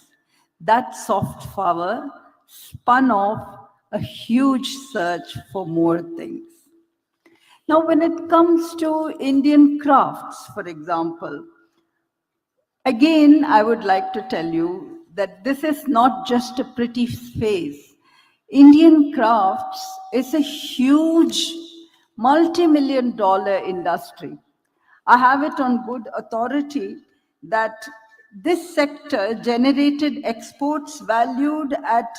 That soft power spun off a huge search for more things. Now, when it comes to Indian crafts, for example, again, I would like to tell you that this is not just a pretty face. Indian crafts is a huge multi-million-dollar industry. I have it on good authority that this sector generated exports valued at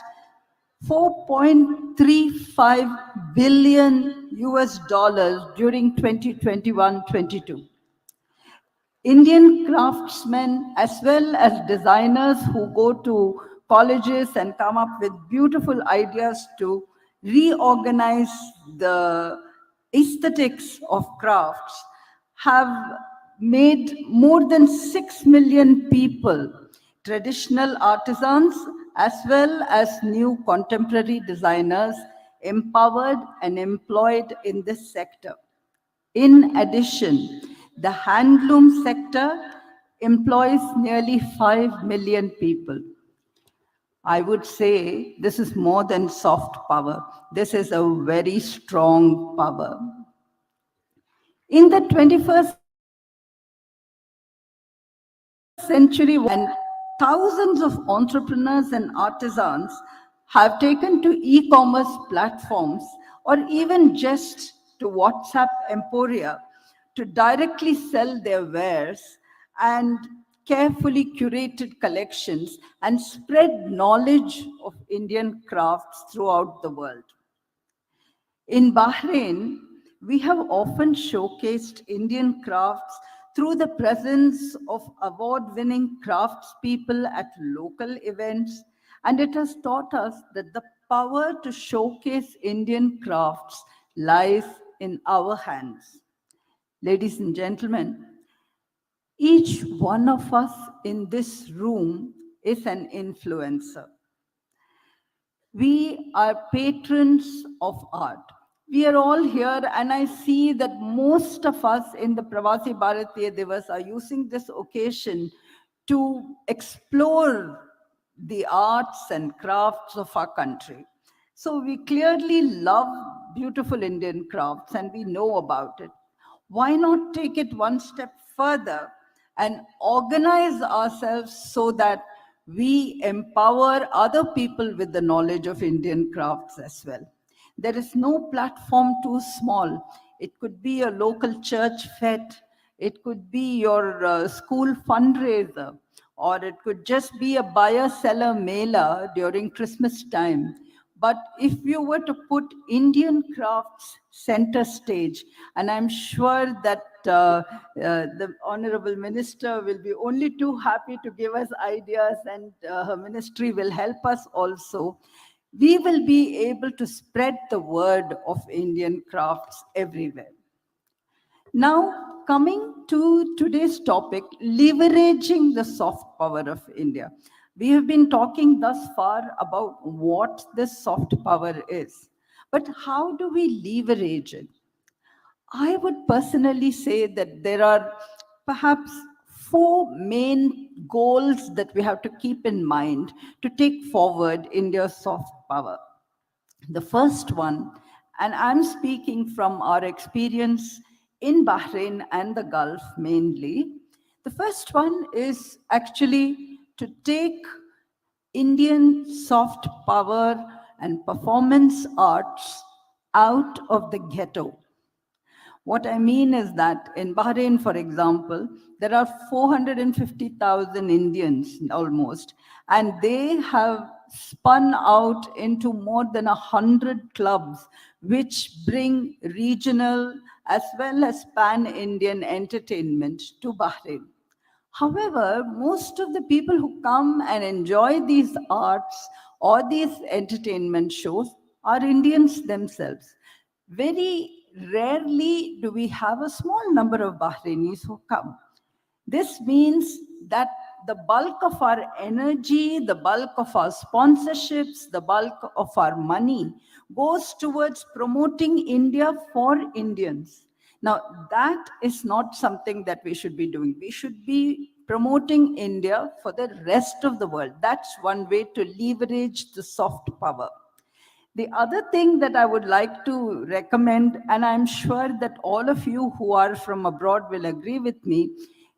4.35 billion US dollars during 2021-22. Indian craftsmen as well as designers who go to colleges and come up with beautiful ideas to reorganize the aesthetics of crafts have made more than 6 million people traditional artisans as well as new contemporary designers empowered and employed in this sector. In addition, the handloom sector employs nearly 5 million people. I would say this is more than soft power. This is a very strong power. In the 21st century, and thousands of entrepreneurs and artisans have taken to e-commerce platforms or even just to WhatsApp emporia to directly sell their wares and carefully curated collections and spread knowledge of Indian crafts throughout the world. In Bahrain, we have often showcased Indian crafts through the presence of award-winning craftspeople at local events, and it has taught us that the power to showcase Indian crafts lies in our hands. Ladies and gentlemen, each one of us in this room is an influencer. We are patrons of art. We are all here, and I see that most of us in the Pravasi Bharatiya Divas are using this occasion to explore the arts and crafts of our country. So we clearly love beautiful Indian crafts and we know about it. Why not take it one step further and organize ourselves so that we empower other people with the knowledge of Indian crafts as well? There is no platform too small. It could be a local church fete, it could be your school fundraiser, or it could just be a buyer-seller mela during Christmas time. But if you were to put Indian crafts center stage, and I'm sure that the Honorable Minister will be only too happy to give us ideas, and her ministry will help us also, we will be able to spread the word of Indian crafts everywhere. Now, coming to today's topic, leveraging the soft power of India. We have been talking thus far about what this soft power is, but how do we leverage it? I would personally say that there are perhaps 4 main goals that we have to keep in mind to take forward India's soft power. The first one, and I'm speaking from our experience in Bahrain and the Gulf mainly, the first one is actually to take Indian soft power and performance arts out of the ghetto. What I mean is that in Bahrain, for example, there are 450,000 Indians almost, and they have spun out into more than 100 clubs, which bring regional as well as pan-Indian entertainment to Bahrain. However, most of the people who come and enjoy these arts or these entertainment shows are Indians themselves. Very rarely do we have a small number of Bahrainis who come. This means that the bulk of our energy, the bulk of our sponsorships, the bulk of our money goes towards promoting India for Indians. Now, that is not something that we should be doing. We should be promoting India for the rest of the world. That's one way to leverage the soft power. The other thing that I would like to recommend, and I'm sure that all of you who are from abroad will agree with me,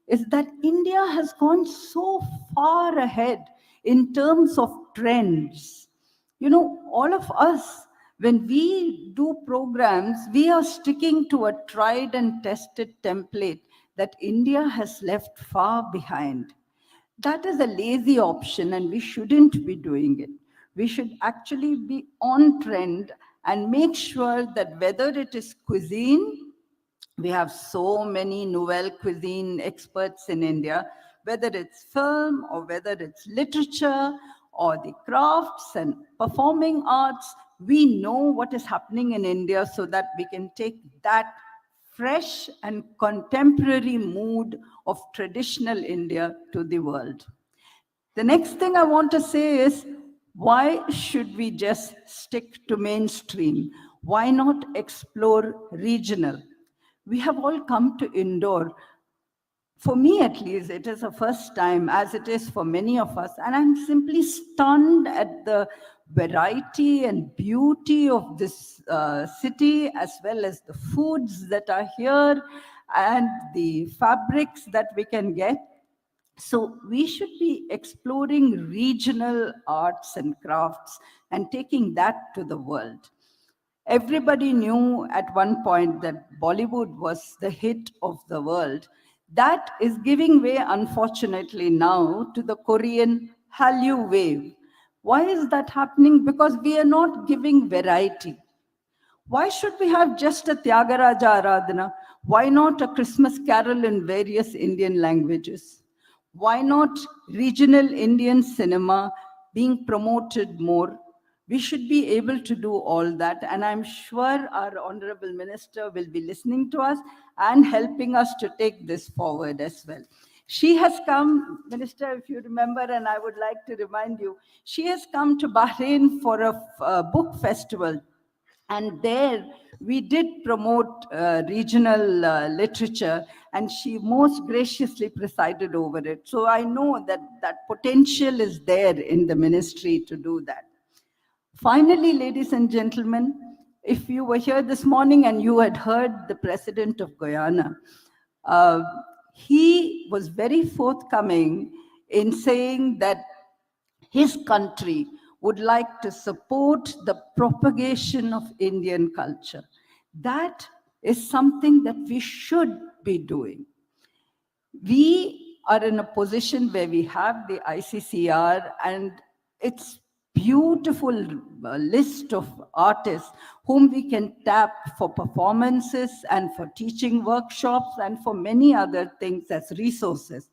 is that India has gone so far ahead in terms of trends. You know, all of us, when we do programs, we are sticking to a tried and tested template that India has left far behind. That is a lazy option and we shouldn't be doing it. We should actually be on trend and make sure that whether it is cuisine, we have so many nouvelle cuisine experts in India, whether it's film or whether it's literature or the crafts and performing arts, we know what is happening in India so that we can take that fresh and contemporary mood of traditional India to the world. The next thing I want to say is, why should we just stick to mainstream? Why not explore regional? We have all come to Indore. For me, at least, it is the first time, as it is for many of us, and I'm simply stunned at the variety and beauty of this city, as well as the foods that are here and the fabrics that we can get. So we should be exploring regional arts and crafts and taking that to the world. Everybody knew at one point that Bollywood was the hit of the world. That is giving way, unfortunately, now to the Korean Hallyu wave. Why is that happening? Because we are not giving variety. Why should we have just a Tyagaraja Aradhana? Why not a Christmas carol in various Indian languages? Why not regional Indian cinema being promoted more? We should be able to do all that. And I'm sure our Honorable Minister will be listening to us and helping us to take this forward as well. She has come, Minister, if you remember, and I would like to remind you, she has come to Bahrain for a book festival. And there we did promote regional literature, and she most graciously presided over it. So I know that that potential is there in the ministry to do that. Finally, ladies and gentlemen, if you were here this morning and you had heard the president of Guyana, uh, he was very forthcoming in saying that his country would like to support the propagation of Indian culture. That is something that we should be doing. We are in a position where we have the ICCR and its beautiful list of artists whom we can tap for performances and for teaching workshops and for many other things as resources.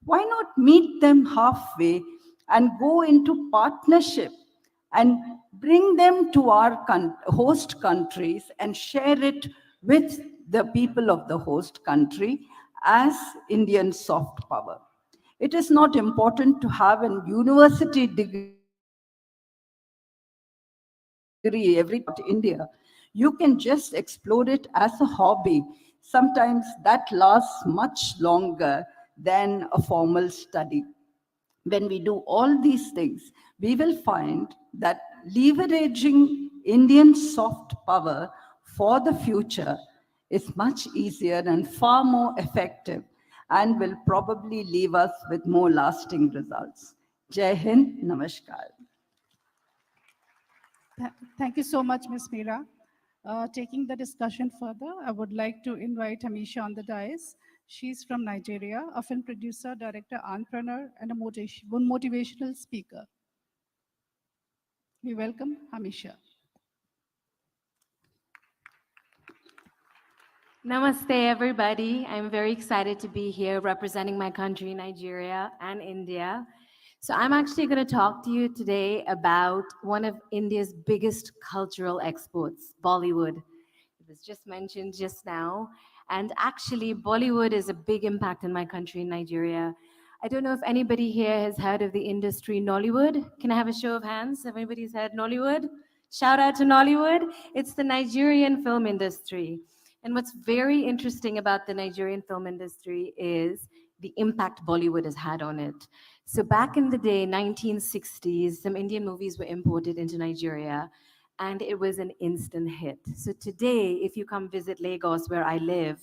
Why not meet them halfway and go into partnership and bring them to our host countries and share it with the people of the host country as Indian soft power? It is not important to have a university degree every India. You can just explore it as a hobby. Sometimes that lasts much longer than a formal study. When we do all these things, we will find that leveraging Indian soft power for the future is much easier and far more effective, and will probably leave us with more lasting results. Jai Hind, Namaskar. Thank you so much, Ms. Meera. Taking the discussion further, I would like to invite Hamisha on the dais. She's from Nigeria, a film producer, director, entrepreneur, and a motivational speaker. We welcome Hamisha. Namaste, everybody. I'm very excited to be here representing my country, Nigeria and India. So I'm actually going to talk to you today about one of India's biggest cultural exports, Bollywood. It was just mentioned just now. And actually, Bollywood is a big impact in my country, Nigeria. I don't know if anybody here has heard of the industry Nollywood. Can I have a show of hands? Have anybody's heard Nollywood? Shout out to Nollywood. It's the Nigerian film industry. And what's very interesting about the Nigerian film industry is the impact Bollywood has had on it. So back in the day, 1960s, some Indian movies were imported into Nigeria, and it was an instant hit. So today, if you come visit Lagos, where I live,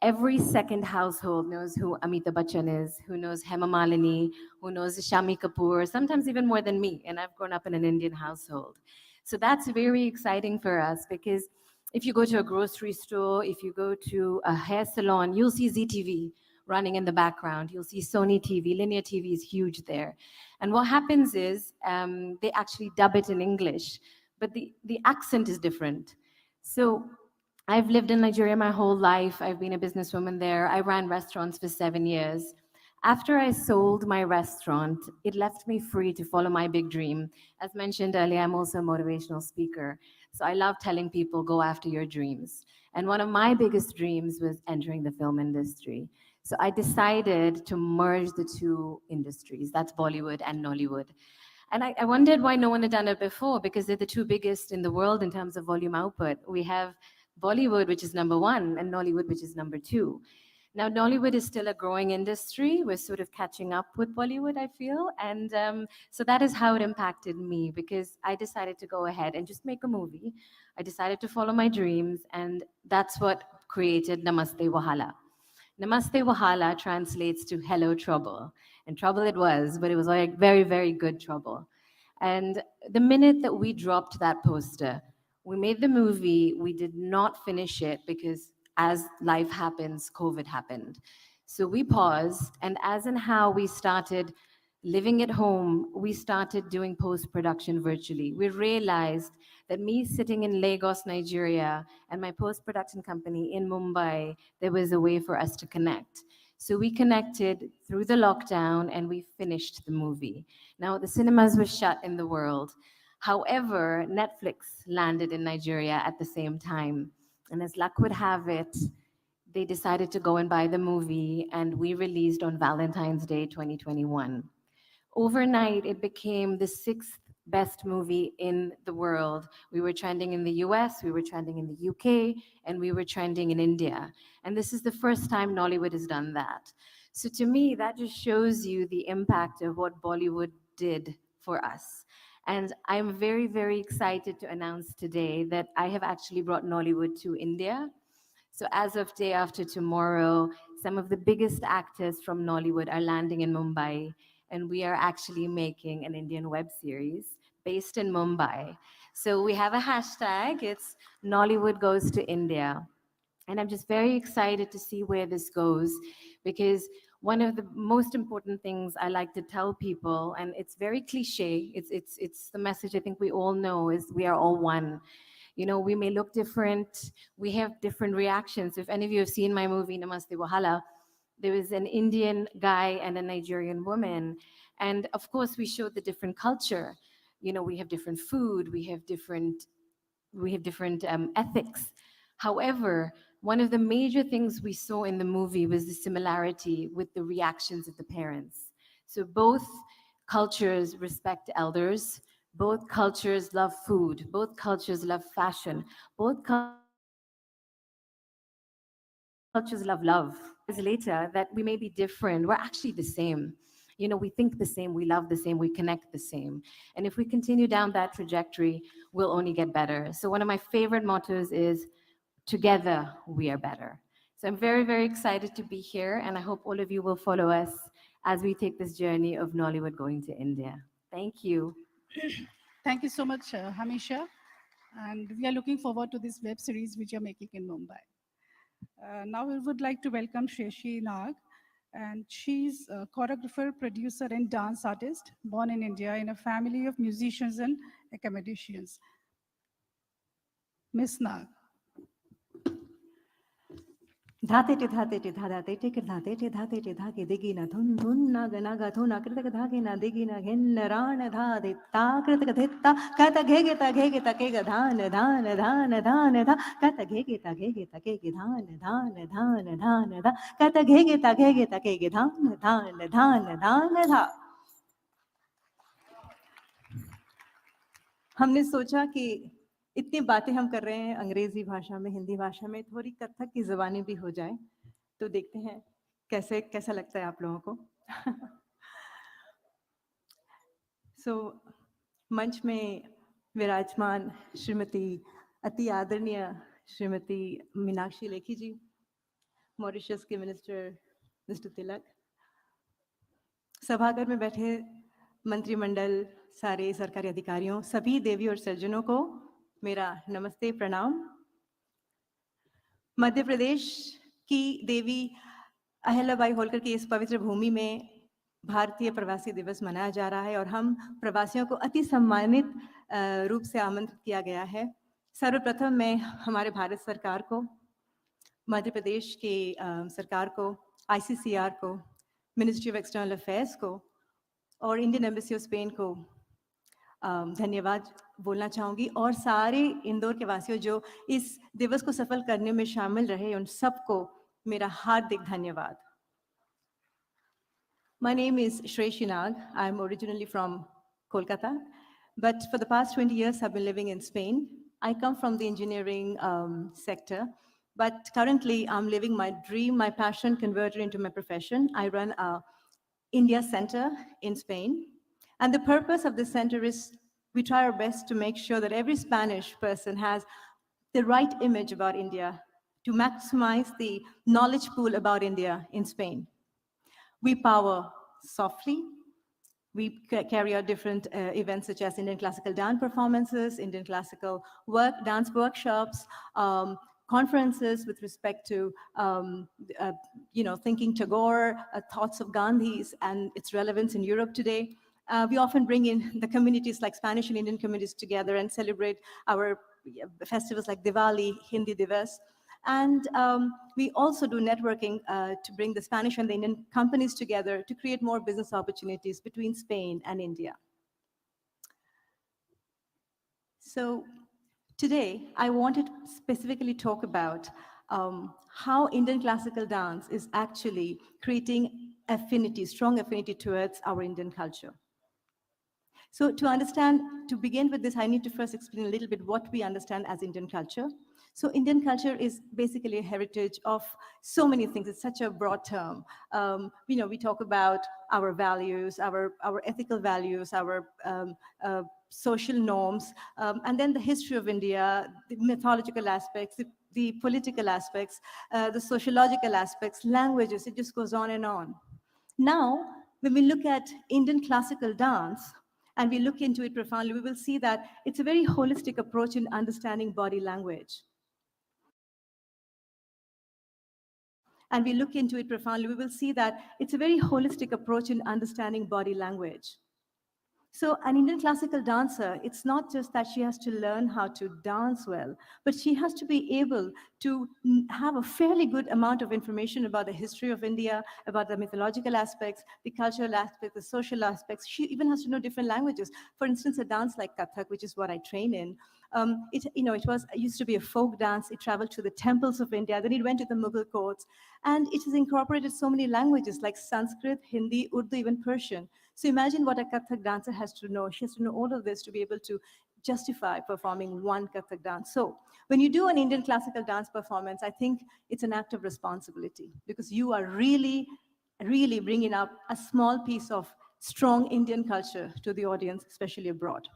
every second household knows who Amitabh Bachchan is, who knows Hema Malini, who knows Shami Kapoor, sometimes even more than me, and I've grown up in an Indian household. So that's very exciting for us, because if you go to a grocery store, if you go to a hair salon, you'll see ZTV running in the background. You'll see Sony TV, linear TV is huge there. And what happens is they actually dub it in English, but the accent is different. So I've lived in Nigeria my whole life. I've been a businesswoman there. I ran restaurants for 7 years. After I sold my restaurant, it left me free to follow my big dream. As mentioned earlier, I'm also a motivational speaker. So I love telling people, go after your dreams. And one of my biggest dreams was entering the film industry. So I decided to merge the two industries, that's Bollywood and Nollywood. And I wondered why no one had done it before, because they're the two biggest in the world in terms of volume output. We have Bollywood, which is number one, and Nollywood, which is number two. Now, Nollywood is still a growing industry. We're sort of catching up with Bollywood, I feel. And so that is how it impacted me, because I decided to go ahead and just make a movie. I decided to follow my dreams, and that's what created Namaste Wahala. Namaste Wahala translates to hello trouble. And trouble it was, but it was like very, very good trouble. And the minute that we dropped that poster, we made the movie, we did not finish it because as life happens, COVID happened. So we paused, and as in how we started living at home, we started doing post-production virtually. We realized that me sitting in Lagos, Nigeria, and my post-production company in Mumbai, there was a way for us to connect. So we connected through the lockdown and we finished the movie. Now, the cinemas were shut in the world. However, Netflix landed in Nigeria at the same time. And as luck would have it, they decided to go and buy the movie, and we released on Valentine's Day 2021. Overnight, it became the sixth best movie in the world. We were trending in the US, we were trending in the UK, and we were trending in India. And this is the first time Nollywood has done that. So to me, that just shows you the impact of what Bollywood did for us. And I'm very, very excited to announce today that I have actually brought Nollywood to India. So as of day after tomorrow, some of the biggest actors from Nollywood are landing in Mumbai, and we are actually making an Indian web series based in Mumbai. So we have a hashtag, it's Nollywood Goes to India. And I'm just very excited to see where this goes, because one of the most important things I like to tell people, and it's very cliche, it's the message I think we all know, is we are all one. You know, we may look different, we have different reactions. If any of you have seen my movie Namaste Wahala, there was an Indian guy and a Nigerian woman. And of course, we showed the different culture. You know, we have different food, we have different ethics. However, one of the major things we saw in the movie was the similarity with the reactions of the parents. So both cultures respect elders, both cultures love food, both cultures love fashion, both cultures love love. Years later, that we may be different, we're actually the same. You know, we think the same, we love the same, we connect the same. And if we continue down that trajectory, we'll only get better. So one of my favorite mottos is, together we are better. So I'm very, very excited to be here, and I hope all of you will follow us as we take this journey of Nollywood going to India. Thank you. Thank you so much, Hamisha. And we are looking forward to this web series which you're making in Mumbai. Now we would like to welcome Sheshi Nag. And she's a choreographer, producer, and dance artist, born in India in a family of musicians and academicians. Miss Nag. धाते टे धाते टे धा धाते टे कर धाते टे धाके देगी ना धुन धुन ना गना गा धुना कृतक धागे ना देगी ना घेन राण धा दे ता कृतक धेता कहता घेगे ता के गा धान धान धान धान धा कहता घेगे ता के गे धान धान धान धान धा कहता घेगे ता के गे धान धान धान धान धा. हमने सोचा कि इतनी बातें हम कर रहे हैं अंग्रेजी भाषा में, हिंदी भाषा में, थोड़ी कथक की ज़बानी भी हो जाए, तो देखते हैं कैसा लगता है आप लोगों को. मंच में विराजमान श्रीमती अति आदरणीय श्रीमती मीनाक्षी लेखी जी, मॉरिशस के मिनिस्टर मिस्टर तिलक, सभागार में बैठे मंत्रिमंडल, सारे सरकारी अधिकारियों, सभी देवी और सज्जनों को मेरा नमस्ते प्रणाम. मध्य प्रदेश की देवी अहिल्याबाई होलकर की इस पवित्र भूमि में भारतीय प्रवासी दिवस मनाया जा रहा है और हम प्रवासियों को अति सम्मानित रूप से आमंत्रित किया गया है. सर्वप्रथम मैं हमारे भारत सरकार को, मध्य प्रदेश के सरकार को, ICCR को, मिनिस्ट्री ऑफ एक्सटर्नल अफेयर्स को और इंडियन एम्बेसी ऑफ स्पेन को धन्यवाद बोलना चाहूँगी, और सारे इंदौर के वासियों जो इस दिवस को सफल करने में शामिल रहे, उन सबको मेरा हार्दिक धन्यवाद. My name is Shreshi Nag. I'm originally from Kolkata, but for the past 20 years, I've been living in Spain. I come from the engineering sector, but currently I'm living my dream, my passion converted into my profession. I run a India Center in Spain. And the purpose of this center is we try our best to make sure that every Spanish person has the right image about India, to maximize the knowledge pool about India in Spain. We power softly. We carry out different events such as Indian classical dance performances, Indian classical dance workshops, conferences with respect to, thinking Tagore, thoughts of Gandhi's and its relevance in Europe today. We often bring in the communities like Spanish and Indian communities together and celebrate our festivals like Diwali, Hindi Divas. And we also do networking to bring the Spanish and the Indian companies together to create more business opportunities between Spain and India. So today, I wanted to specifically talk about how Indian classical dance is actually creating affinity, strong affinity towards our Indian culture. So to begin with this, I need to first explain a little bit what we understand as Indian culture. So Indian culture is basically a heritage of so many things. It's such a broad term. We talk about our values, our ethical values, our social norms, and then the history of India, the mythological aspects, the political aspects, the sociological aspects, languages, it just goes on and on. Now, when we look at Indian classical dance, and we look into it profoundly, we will see that it's a very holistic approach in understanding body language. And we look into it profoundly, we will see that it's a very holistic approach in understanding body language. So an Indian classical dancer, it's not just that she has to learn how to dance well, but she has to be able to have a fairly good amount of information about the history of India, about the mythological aspects, the cultural aspects, the social aspects. She even has to know different languages. For instance, a dance like Kathak, which is what I train in, it used to be a folk dance. It traveled to the temples of India. Then it went to the Mughal courts. And it has incorporated so many languages like Sanskrit, Hindi, Urdu, even Persian. So imagine what a Kathak dancer has to know. She has to know all of this to be able to justify performing one Kathak dance. So when you do an Indian classical dance performance, I think it's an act of responsibility because you are really, really bringing up a small piece of strong Indian culture to the audience, especially abroad.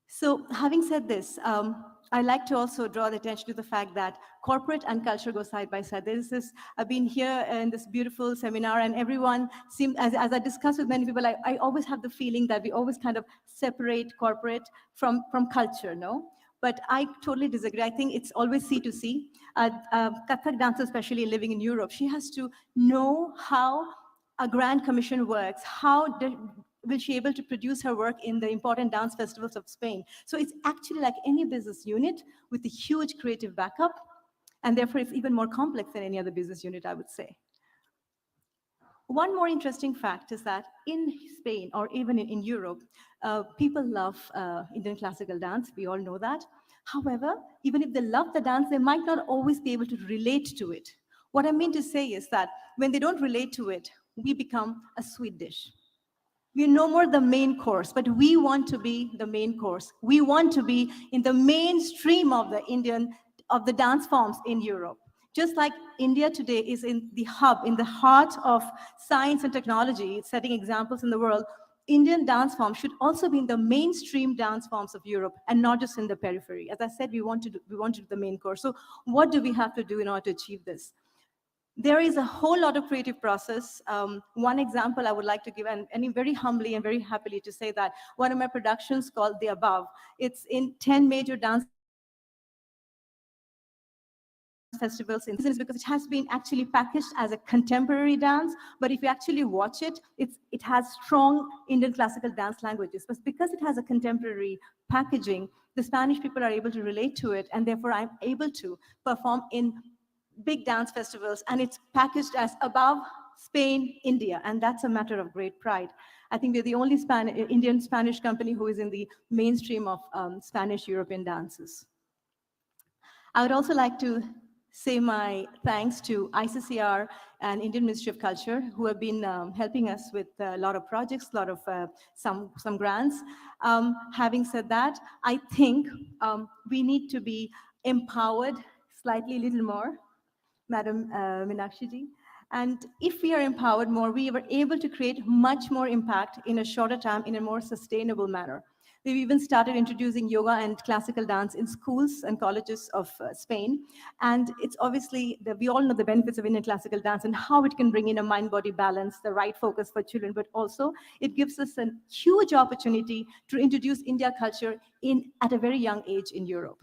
So having said this, I like to also draw the attention to the fact that corporate and culture go side by side. I've been here in this beautiful seminar and everyone seemed, as I discuss with many people, I always have the feeling that we always kind of separate corporate from culture, no? But I totally disagree. I think it's always C to C. Kathak dancer, especially living in Europe, she has to know how a grand commission works, how will she able to produce her work in the important dance festivals of Spain. So it's actually like any business unit with a huge creative backup, and therefore it's even more complex than any other business unit, I would say. One more interesting fact is that in Spain, or even in Europe, people love Indian classical dance. We all know that. However, even if they love the dance, they might not always be able to relate to it. What I mean to say is that when they don't relate to it, we become a sweet dish. We're no more the main course, but we want to be the main course. We want to be in the mainstream of the dance forms in Europe. Just like India today is in the hub, in the heart of science and technology, setting examples in the world, Indian dance forms should also be in the mainstream dance forms of Europe and not just in the periphery. As I said, we want to do the main course. So what do we have to do in order to achieve this? There is a whole lot of creative process. One example I would like to give, and very humbly and very happily to say that one of my productions called The Above, it's in 10 major dance festivals in business because it has been actually packaged as a contemporary dance, but if you actually watch it, it has strong Indian classical dance languages. But because it has a contemporary packaging, the Spanish people are able to relate to it, and therefore I'm able to perform in big dance festivals, and it's packaged as Above Spain, India, and that's a matter of great pride. I think we're the only Indian-Spanish company who is in the mainstream of Spanish European dances. I would also like to say my thanks to ICCR and Indian Ministry of Culture, who have been helping us with a lot of projects, a lot of some grants. Having said that, I think we need to be empowered slightly, a little more, Madam Meenakshi ji. And if we are empowered more, we were able to create much more impact in a shorter time, in a more sustainable manner. We've even started introducing yoga and classical dance in schools and colleges of Spain. And it's obviously, we all know the benefits of Indian classical dance and how it can bring in a mind-body balance, the right focus for children, but also it gives us a huge opportunity to introduce India culture at a very young age in Europe.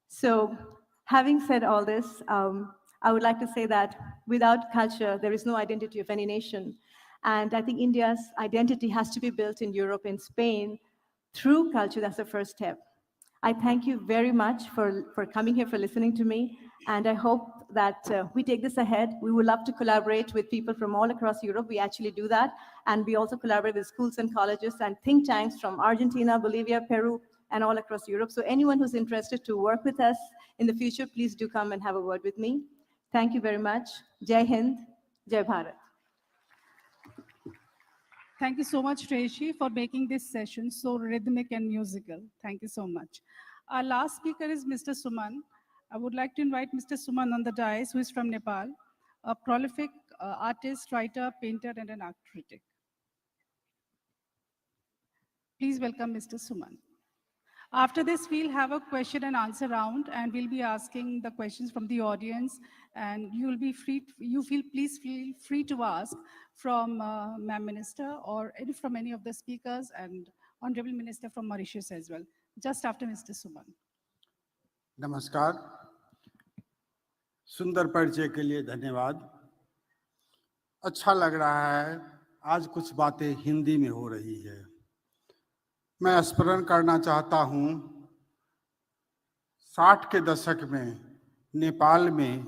So having said all this, I would like to say that without culture, there is no identity of any nation. And I think India's identity has to be built in Europe and Spain through culture. That's the first step. I thank you very much for coming here, for listening to me. And I hope that we take this ahead. We would love to collaborate with people from all across Europe. We actually do that. And we also collaborate with schools and colleges and think tanks from Argentina, Bolivia, Peru, and all across Europe. So anyone who's interested to work with us in the future, please do come and have a word with me. Thank you very much. Jai Hind, Jai Bharat. Thank you so much, Reshi, for making this session so rhythmic and musical. Thank you so much. Our last speaker is Mr. Suman. I would like to invite Mr. Suman on the dais, who is from Nepal, a prolific artist, writer, painter, and an art critic. Please welcome Mr. Suman. After this, we'll have a question and answer round, and we'll be asking the questions from the audience. And please feel free to ask from Ma'am Minister or from any of the speakers and Honorable Minister from Mauritius as well. Just after Mr. Suman. नमस्कार, सुंदर परिचय के लिए धन्यवाद। अच्छा लग रहा है, आज कुछ बातें हिंदी में हो रही है। मैं स्मरण करना चाहता हूँ 60 के दशक में नेपाल में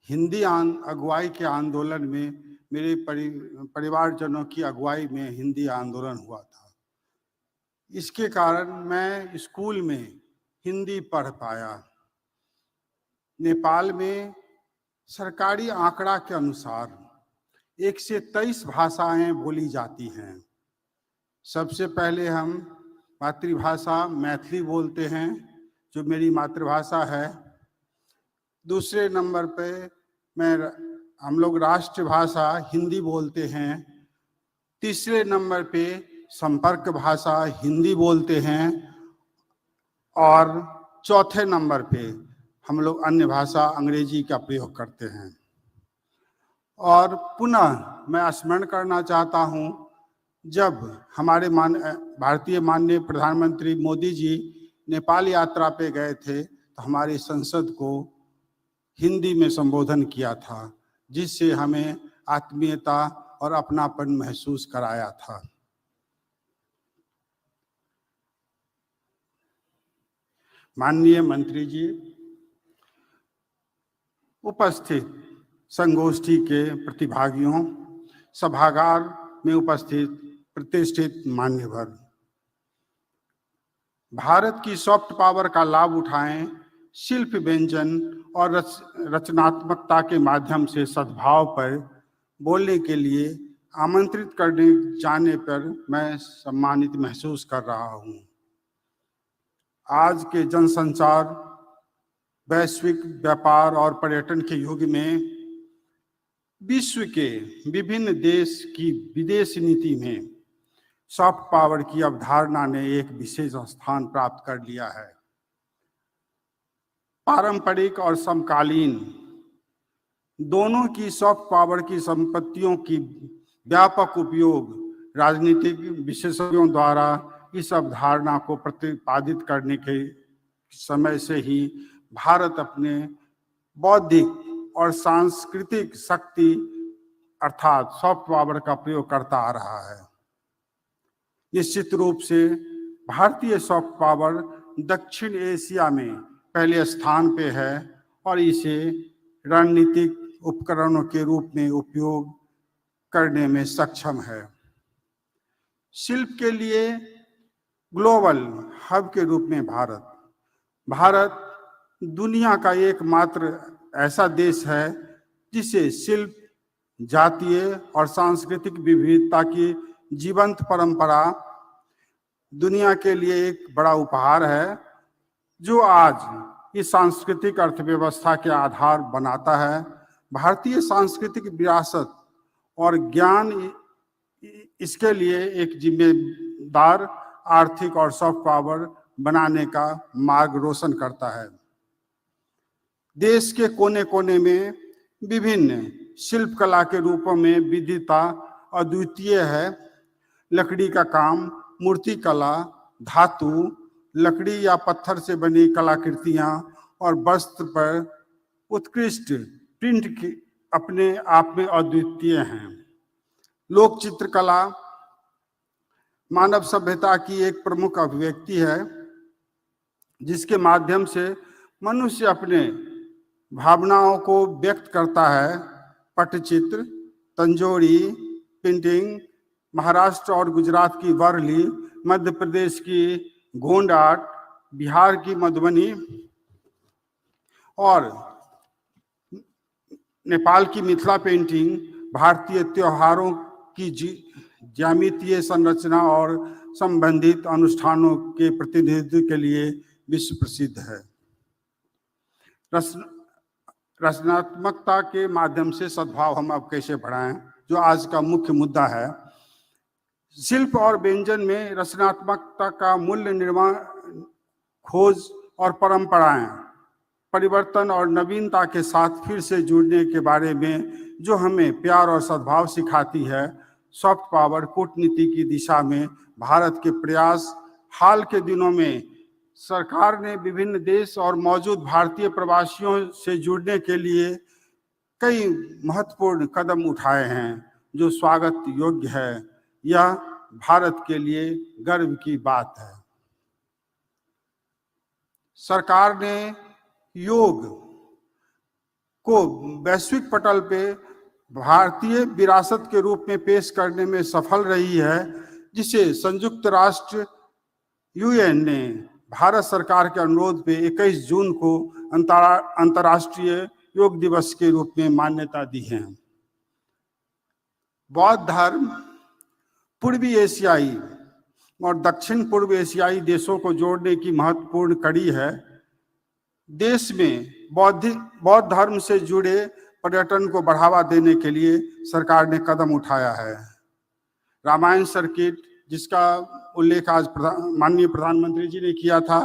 हिंदी अगुवाई के आंदोलन में मेरे परिवारजनों की अगुवाई में हिंदी आंदोलन हुआ था। इसके कारण मैं स्कूल में हिंदी पढ़ पाया। नेपाल में सरकारी आंकड़ा के अनुसार 123 भाषाएं बोली जाती हैं। सबसे पहले हम मातृभाषा मैथिली बोलते हैं, जो मेरी मातृभाषा है। दूसरे नंबर पे हम लोग राष्ट्रभाषा हिंदी बोलते हैं। तीसरे नंबर पे संपर्क भाषा हिंदी बोलते हैं और चौथे नंबर पे हम लोग अन्य भाषा अंग्रेजी का प्रयोग करते हैं। और पुनः मैं स्मरण करना चाहता हूँ, जब हमारे भारतीय माननीय प्रधानमंत्री मोदी जी नेपाल यात्रा पे गए थे तो हमारी संसद को हिंदी में संबोधन किया था, जिससे हमें आत्मीयता और अपनापन महसूस कराया था। माननीय मंत्री जी, उपस्थित संगोष्ठी के प्रतिभागियों, सभागार में उपस्थित प्रतिष्ठित मान्यवर, भारत की सॉफ्ट पावर का लाभ उठाएं, शिल्प व्यंजन और रचनात्मकता के माध्यम से सद्भाव पर बोलने के लिए आमंत्रित करने जाने पर मैं सम्मानित महसूस कर रहा हूं। आज के जनसंचार, वैश्विक व्यापार और पर्यटन के युग में विश्व के विभिन्न देश की विदेश नीति में सॉफ्ट पावर की अवधारणा ने एक विशेष स्थान प्राप्त कर लिया है। पारंपरिक और समकालीन दोनों की सॉफ्ट पावर की संपत्तियों की व्यापक उपयोग राजनीतिक विशेषज्ञों द्वारा इस अवधारणा को प्रतिपादित करने के समय से ही भारत अपने बौद्धिक और सांस्कृतिक शक्ति अर्थात सॉफ्ट पावर का प्रयोग करता आ रहा है। निश्चित रूप से भारतीय सॉफ्ट पावर दक्षिण एशिया में पहले स्थान पे है और इसे रणनीतिक उपकरणों के रूप में उपयोग करने में सक्षम है। शिल्प के लिए ग्लोबल हब के रूप में भारत दुनिया का एकमात्र ऐसा देश है जिसे शिल्प, जातीय और सांस्कृतिक विविधता की जीवंत परंपरा दुनिया के लिए एक बड़ा उपहार है, जो आज इस सांस्कृतिक अर्थव्यवस्था के आधार बनाता है। भारतीय सांस्कृतिक विरासत और ज्ञान इसके लिए एक जिम्मेदार आर्थिक और सॉफ्ट पावर बनाने का मार्ग रोशन करता है। देश के कोने कोने में विभिन्न शिल्प कला के रूपों में विविधता अद्वितीय है। लकड़ी का काम, मूर्ति कला, धातु, लकड़ी या पत्थर से बनी कलाकृतियां और वस्त्र पर उत्कृष्ट प्रिंट की अपने आप में अद्वितीय हैं। लोक चित्रकला मानव सभ्यता की एक प्रमुख अभिव्यक्ति है, जिसके माध्यम से मनुष्य अपने भावनाओं को व्यक्त करता है। पटचित्र, तंजोरी पेंटिंग, महाराष्ट्र और गुजरात की वर्ली, मध्य प्रदेश की गोंड आर्ट, बिहार की मधुबनी और नेपाल की मिथिला पेंटिंग भारतीय त्योहारों की ज्यामितीय संरचना और संबंधित अनुष्ठानों के प्रतिनिधित्व के लिए विश्व प्रसिद्ध है। रचनात्मकता के माध्यम से सद्भाव हम अब कैसे बढ़ाएं, जो आज का मुख्य मुद्दा है। शिल्प और व्यंजन में रचनात्मकता का मूल्य निर्माण, खोज और परंपराएं, परिवर्तन और नवीनता के साथ फिर से जुड़ने के बारे में जो हमें प्यार और सद्भाव सिखाती है। सॉफ्ट पावर कूटनीति की दिशा में भारत के प्रयास। हाल के दिनों में सरकार ने विभिन्न देश और मौजूद भारतीय प्रवासियों से जुड़ने के लिए कई महत्वपूर्ण कदम उठाए हैं, जो स्वागत योग्य है। यह भारत के लिए गर्व की बात है। सरकार ने योग को वैश्विक पटल पे भारतीय विरासत के रूप में पेश करने में सफल रही है, जिसे संयुक्त राष्ट्र यूएन ने भारत सरकार के अनुरोध पे 21 जून को अंतर्राष्ट्रीय योग दिवस के रूप में मान्यता दी है। बौद्ध धर्म पूर्वी एशियाई और दक्षिण पूर्व एशियाई देशों को जोड़ने की महत्वपूर्ण कड़ी है। देश में बौद्ध धर्म से जुड़े पर्यटन को बढ़ावा देने के लिए सरकार ने कदम उठाया है। रामायण सर्किट, जिसका उल्लेख आज माननीय प्रधानमंत्री जी ने किया था,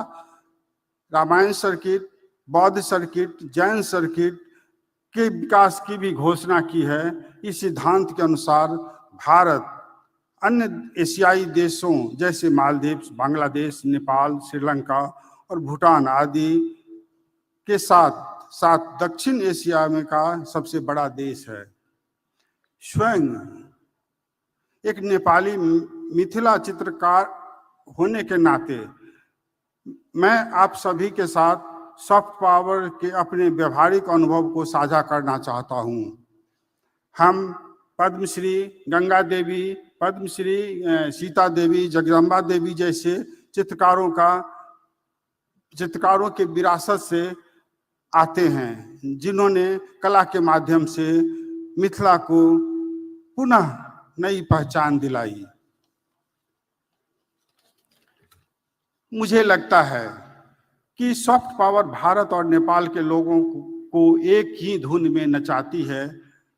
रामायण सर्किट, बौद्ध सर्किट, जैन सर्किट के विकास की भी घोषणा की है। इस सिद्धांत के अनुसार भारत अन्य एशियाई देशों जैसे मालदीव, बांग्लादेश, नेपाल, श्रीलंका और भूटान आदि के साथ साथ दक्षिण एशिया में का सबसे बड़ा देश है। स्वयं एक नेपाली मिथिला चित्रकार होने के नाते मैं आप सभी के साथ सॉफ्ट पावर के अपने व्यवहारिक अनुभव को साझा करना चाहता हूं। हम पद्मश्री गंगा देवी, पद्मश्री सीता देवी, जगदम्बा देवी जैसे चित्रकारों के विरासत से आते हैं, जिन्होंने कला के माध्यम से मिथिला को पुनः नई पहचान दिलाई। मुझे लगता है कि सॉफ्ट पावर भारत और नेपाल के लोगों को एक ही धुन में नचाती है,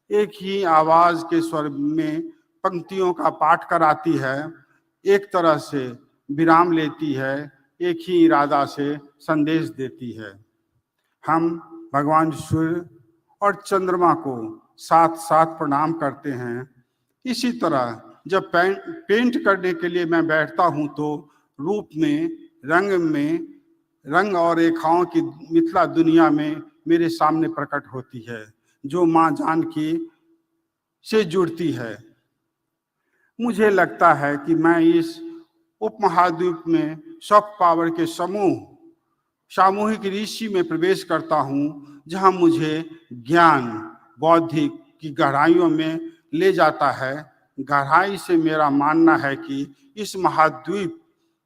एक ही आवाज के स्वर में पंक्तियों का पाठ कराती है, एक तरह से विराम लेती है, एक ही इरादा से संदेश देती है। हम भगवान सूर्य और चंद्रमा को साथ साथ प्रणाम करते हैं। इसी तरह जब पेंट करने के लिए मैं बैठता हूं तो रूप में, रंग और रेखाओं की मिथिला दुनिया में मेरे सामने प्रकट होती है, जो माँ जानकी से जुड़ती है। मुझे लगता है कि मैं इस उपमहाद्वीप में सॉफ्ट पावर के सामूहिक ऋषि में प्रवेश करता हूँ, जहाँ मुझे ज्ञान बौद्धिक की गहराइयों में ले जाता है। गहराई से मेरा मानना है कि इस महाद्वीप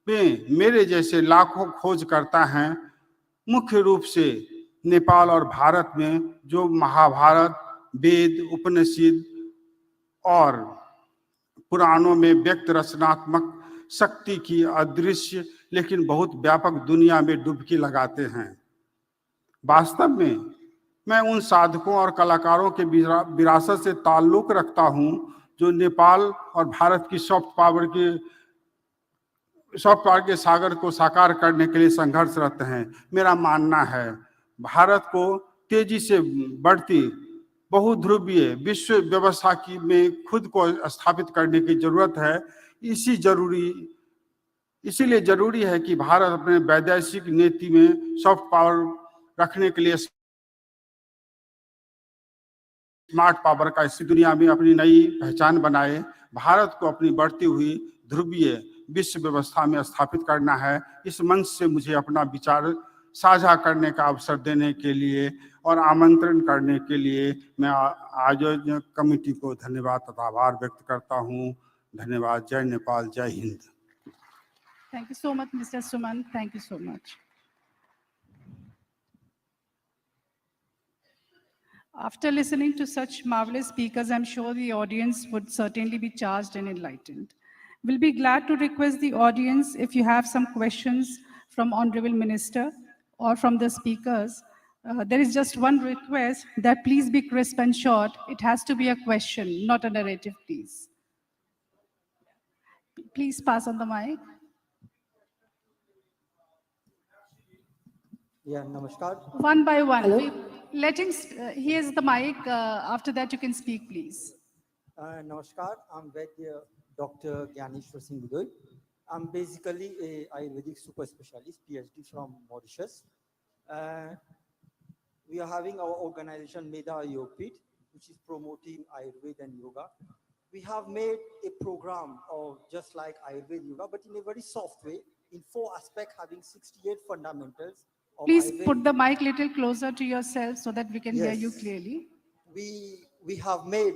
में मेरे जैसे लाखों खोजकर्ता हैं। मुख्य रूप से नेपाल और भारत में जो महाभारत, वेद, उपनिषद और पुराणों में व्यक्त रचनात्मक शक्ति की अदृश्य लेकिन बहुत व्यापक दुनिया में डुबकी लगाते हैं। वास्तव में मैं उन साधकों और कलाकारों के विरासत से ताल्लुक रखता हूं जो नेपाल और भारत की सॉफ्ट पावर के सागर को साकार करने के लिए संघर्षरत हैं। मेरा मानना है भारत को तेजी से बढ़ती बहुध्रुवीय विश्व व्यवस्था की में खुद को स्थापित करने की जरूरत है। इसीलिए जरूरी है कि भारत अपने वैदेशिक नीति में सॉफ्ट पावर रखने के लिए स्मार्ट पावर का इस दुनिया में अपनी नई पहचान बनाए। भारत को अपनी बढ़ती हुई ध्रुवीय विश्व व्यवस्था में स्थापित करना है। इस मंच से मुझे अपना विचार साझा करने का अवसर देने के लिए और आमंत्रण करने के लिए मैं आयोजक कमेटी को धन्यवाद तथा आभार व्यक्त करता हूं। धन्यवाद। जय नेपाल, जय Hind. Thank you so much, Mr. Suman. Thank you so much. After listening to such marvelous speakers, I'm sure the audience would certainly be charged and enlightened. We'll be glad to request the audience, if you have some questions from Honorable Minister or from the speakers, there is just one request that please be crisp and short. It has to be a question, not a narrative, please. Please pass on the mic. Yeah, namaskar. One by one. Hello? Here's the mic. After that, you can speak, please. Namaskar. I'm Dr. Gyaneshwar Singh Goodwill. I'm basically a Ayurvedic super specialist, PhD from Mauritius. We are having our organization Meda Yogpit, which is promoting Ayurveda and yoga. We have made a program of just like Ayurveda yoga, but in a very soft way, in 4 aspects, having 68 fundamentals. Please put the mic a little closer to yourself so that we can hear you Yes. clearly. We have made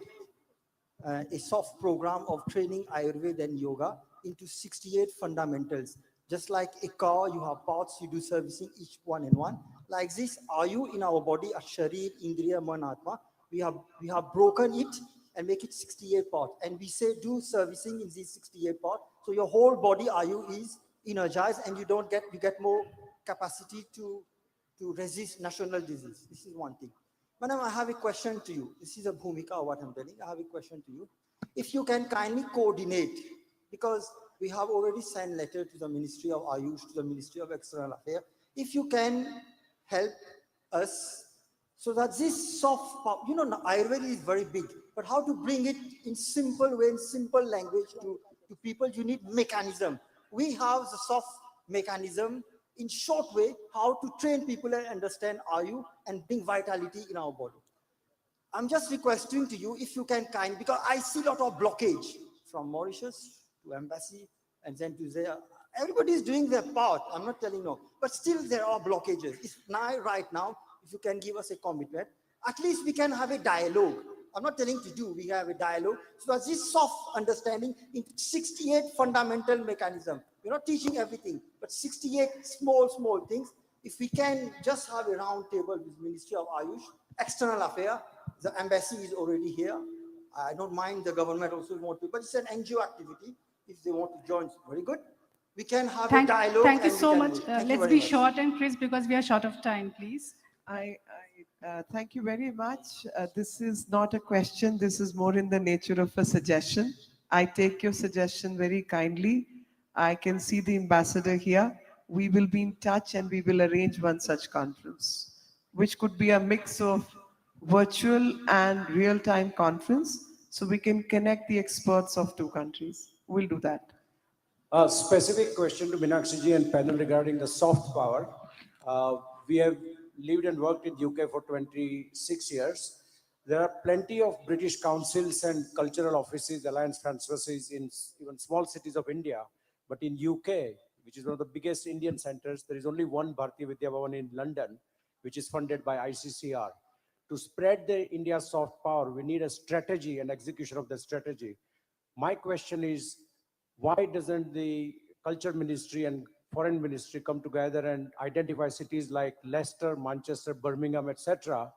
a soft program of training Ayurveda and yoga into 68 fundamentals. Just like a car, you have parts, you do servicing each one in one. Like this, Ayu in our body, a Sharir, Indriya, Man, Atma, we have broken it and make it 68 parts. And we say do servicing in these 68 parts. So your whole body Ayu is energized and you get more capacity to resist national disease. This is one thing. Madam, I have a question to you. This is a bhumika of what I'm telling. I have a question to you. If you can kindly coordinate, because we have already sent letter to the Ministry of Ayush, to the Ministry of External Affairs. If you can help us so that this soft, Ayurveda is very big, but how to bring it in simple way, in simple language to people, you need mechanism. We have the soft mechanism in short way, how to train people and understand Ayu and bring vitality in our body. I'm just requesting to you, if you can because I see a lot of blockage from Mauritius to embassy and then to there. Everybody is doing their part. I'm not telling no, but still there are blockages. If right now, if you can give us a commitment, at least we can have a dialogue. I'm not telling to do, we have a dialogue. So as this soft understanding in 68 fundamental mechanism. We're not teaching everything, but 68 small things. If we can just have a round table with Ministry of Ayush, External Affairs, the embassy is already here. I don't mind the government also want to, but it's an NGO activity. If they want to join, very good. We can have a dialogue. Thank you so much. Let's Let's be short and crisp because we are short of time, please. Thank you very much. This is not a question. This is more in the nature of a suggestion. I take your suggestion very kindly. I can see the ambassador here. We will be in touch and we will arrange one such conference, which could be a mix of virtual and real-time conference, so we can connect the experts of 2 countries. We'll do that. A specific question to Meenakshi ji and panel regarding the soft power. We have lived and worked in UK for 26 years. There are plenty of British councils and cultural offices, Alliance Francaise in even small cities of India. But in UK, which is one of the biggest Indian centers, there is only one Bharatiya Vidya Bhavan in London, which is funded by ICCR. To spread the India soft power, we need a strategy and execution of the strategy. My question is, why doesn't the Culture Ministry and foreign ministry come together and identify cities like Leicester, Manchester, Birmingham, etc.,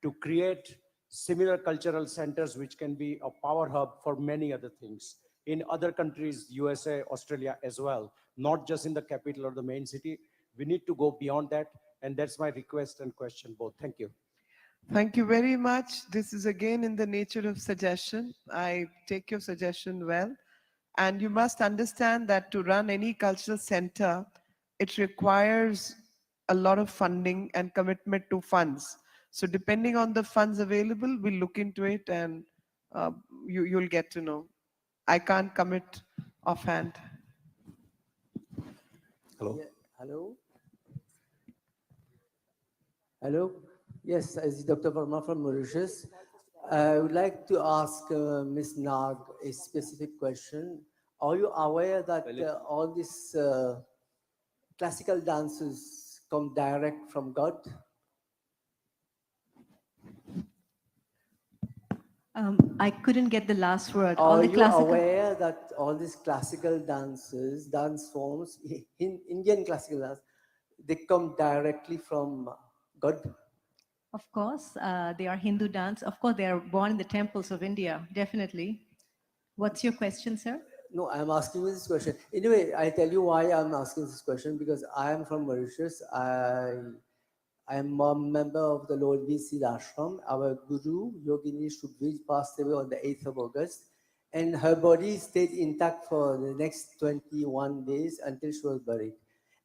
to create similar cultural centers which can be a power hub for many other things in other countries, USA, Australia as well, not just in the capital or the main city. We need to go beyond that, and that's my request and question both. Thank you. Thank you very much. This is again in the nature of suggestion. I take your suggestion well. And you must understand that to run any cultural center, it requires a lot of funding and commitment to funds. So depending on the funds available, we'll look into it and you'll get to know. I can't commit offhand. Hello. Yeah, hello. Hello. Yes, this is Dr. Verma from Mauritius. I would like to ask Ms. Nag a specific question. Are you aware that all these classical dances come direct from God? I couldn't get the last word. Are you aware that all these classical dances, dance forms, Indian classical dance, they come directly from God? Of course, they are Hindu dance. Of course, they are born in the temples of India, definitely. What's your question, sir? No, I'm asking you this question. Anyway, I tell you why I'm asking this question, because I am from Mauritius. I am a member of the Lord V.C. Ashram. Our guru, Yogini Shubhrij, passed away on the 8th of August. And her body stayed intact for the next 21 days until she was buried.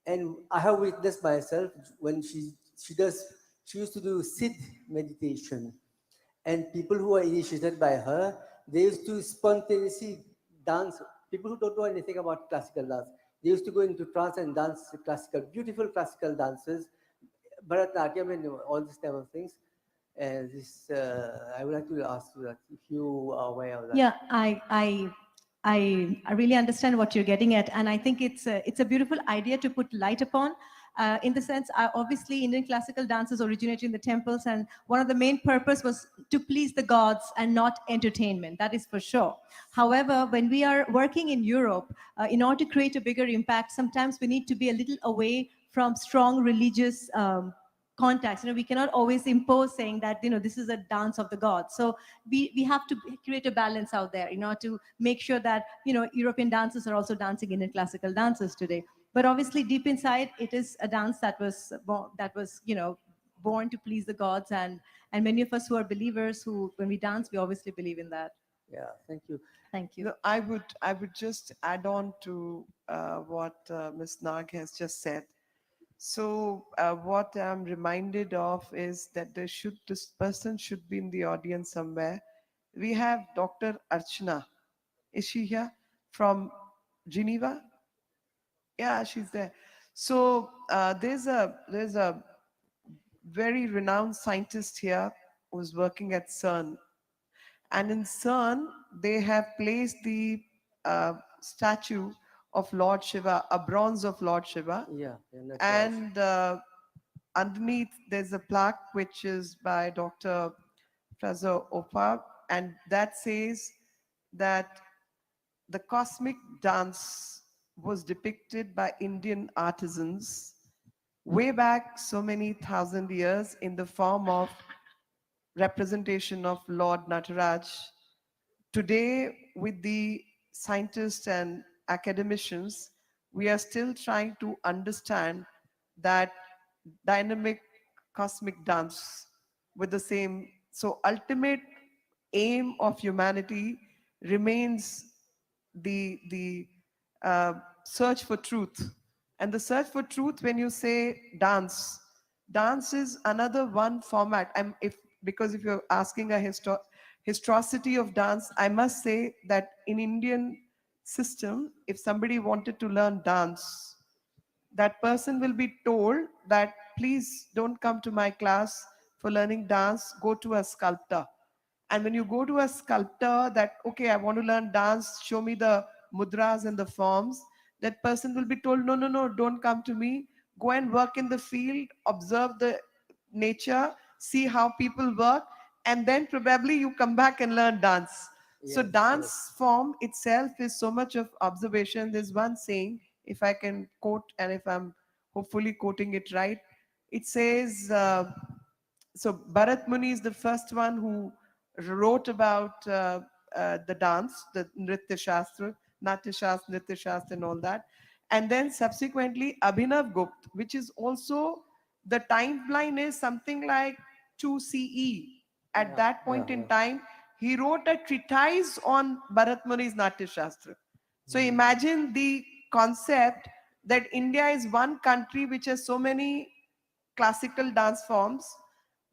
And I have witnessed myself when she used to do sit meditation. And people who are initiated by her, they used to spontaneously dance. People who don't know anything about classical dance, they used to go into trance and dance classical, beautiful classical dances, Bharatanatyam and all these type of things. And this, I would like to ask you that if you are aware of that. Yeah, I really understand what you're getting at, and I think it's a beautiful idea to put light upon. In the sense, obviously, Indian classical dances originated in the temples, and one of the main purpose was to please the gods and not entertainment. That is for sure. However, when we are working in Europe, in order to create a bigger impact, sometimes we need to be a little away from strong religious contacts. We cannot always impose saying that this is a dance of the gods. So we have to create a balance out there in order to make sure that European dancers are also dancing Indian classical dances today. But obviously, deep inside, it is a dance that was born to please the gods, and many of us who are believers, who when we dance, we obviously believe in that. Yeah, thank you. Thank you. No, I would just add on to what Ms. Nag has just said. So what I'm reminded of is that this person should be in the audience somewhere. We have Dr. Archana. Is she here from Geneva? Yeah, she's there. So there's a very renowned scientist here who's working at CERN. And in CERN, they have placed the statue of Lord Shiva, a bronze of Lord Shiva. Yeah, that's And underneath, there's a plaque which is by Dr. Fraser Opa, and that says that the cosmic dance was depicted by Indian artisans way back so many thousand years in the form of representation of Lord Nataraj. Today, with the scientists and academicians, we are still trying to understand that dynamic cosmic dance with the same. So ultimate aim of humanity remains the search for truth. And the search for truth, when you say dance, dance is another one format. Because if you're asking a historicity of dance, I must say that in Indian system, if somebody wanted to learn dance, that person will be told that please don't come to my class for learning dance, go to a sculptor. And when you go to a sculptor that, okay, I want to learn dance, show me the mudras and the forms, that person will be told, no, no, no, don't come to me. Go and work in the field, observe the nature, see how people work, and then probably you come back and learn dance. So Yes, dance form itself is so much of observation. There's one saying, if I can quote, and if I'm hopefully quoting it right, it says, so Bharat Muni is the first one who wrote about the dance, the Nritya Shastra, Natya Shastra, Nritya Shastra and all that. And then subsequently Abhinav Gupta, which is also, the timeline is something like 2 CE. At that point in time, he wrote a treatise on Bharat Muni's Natya Shastra. So imagine the concept that India is one country which has so many classical dance forms,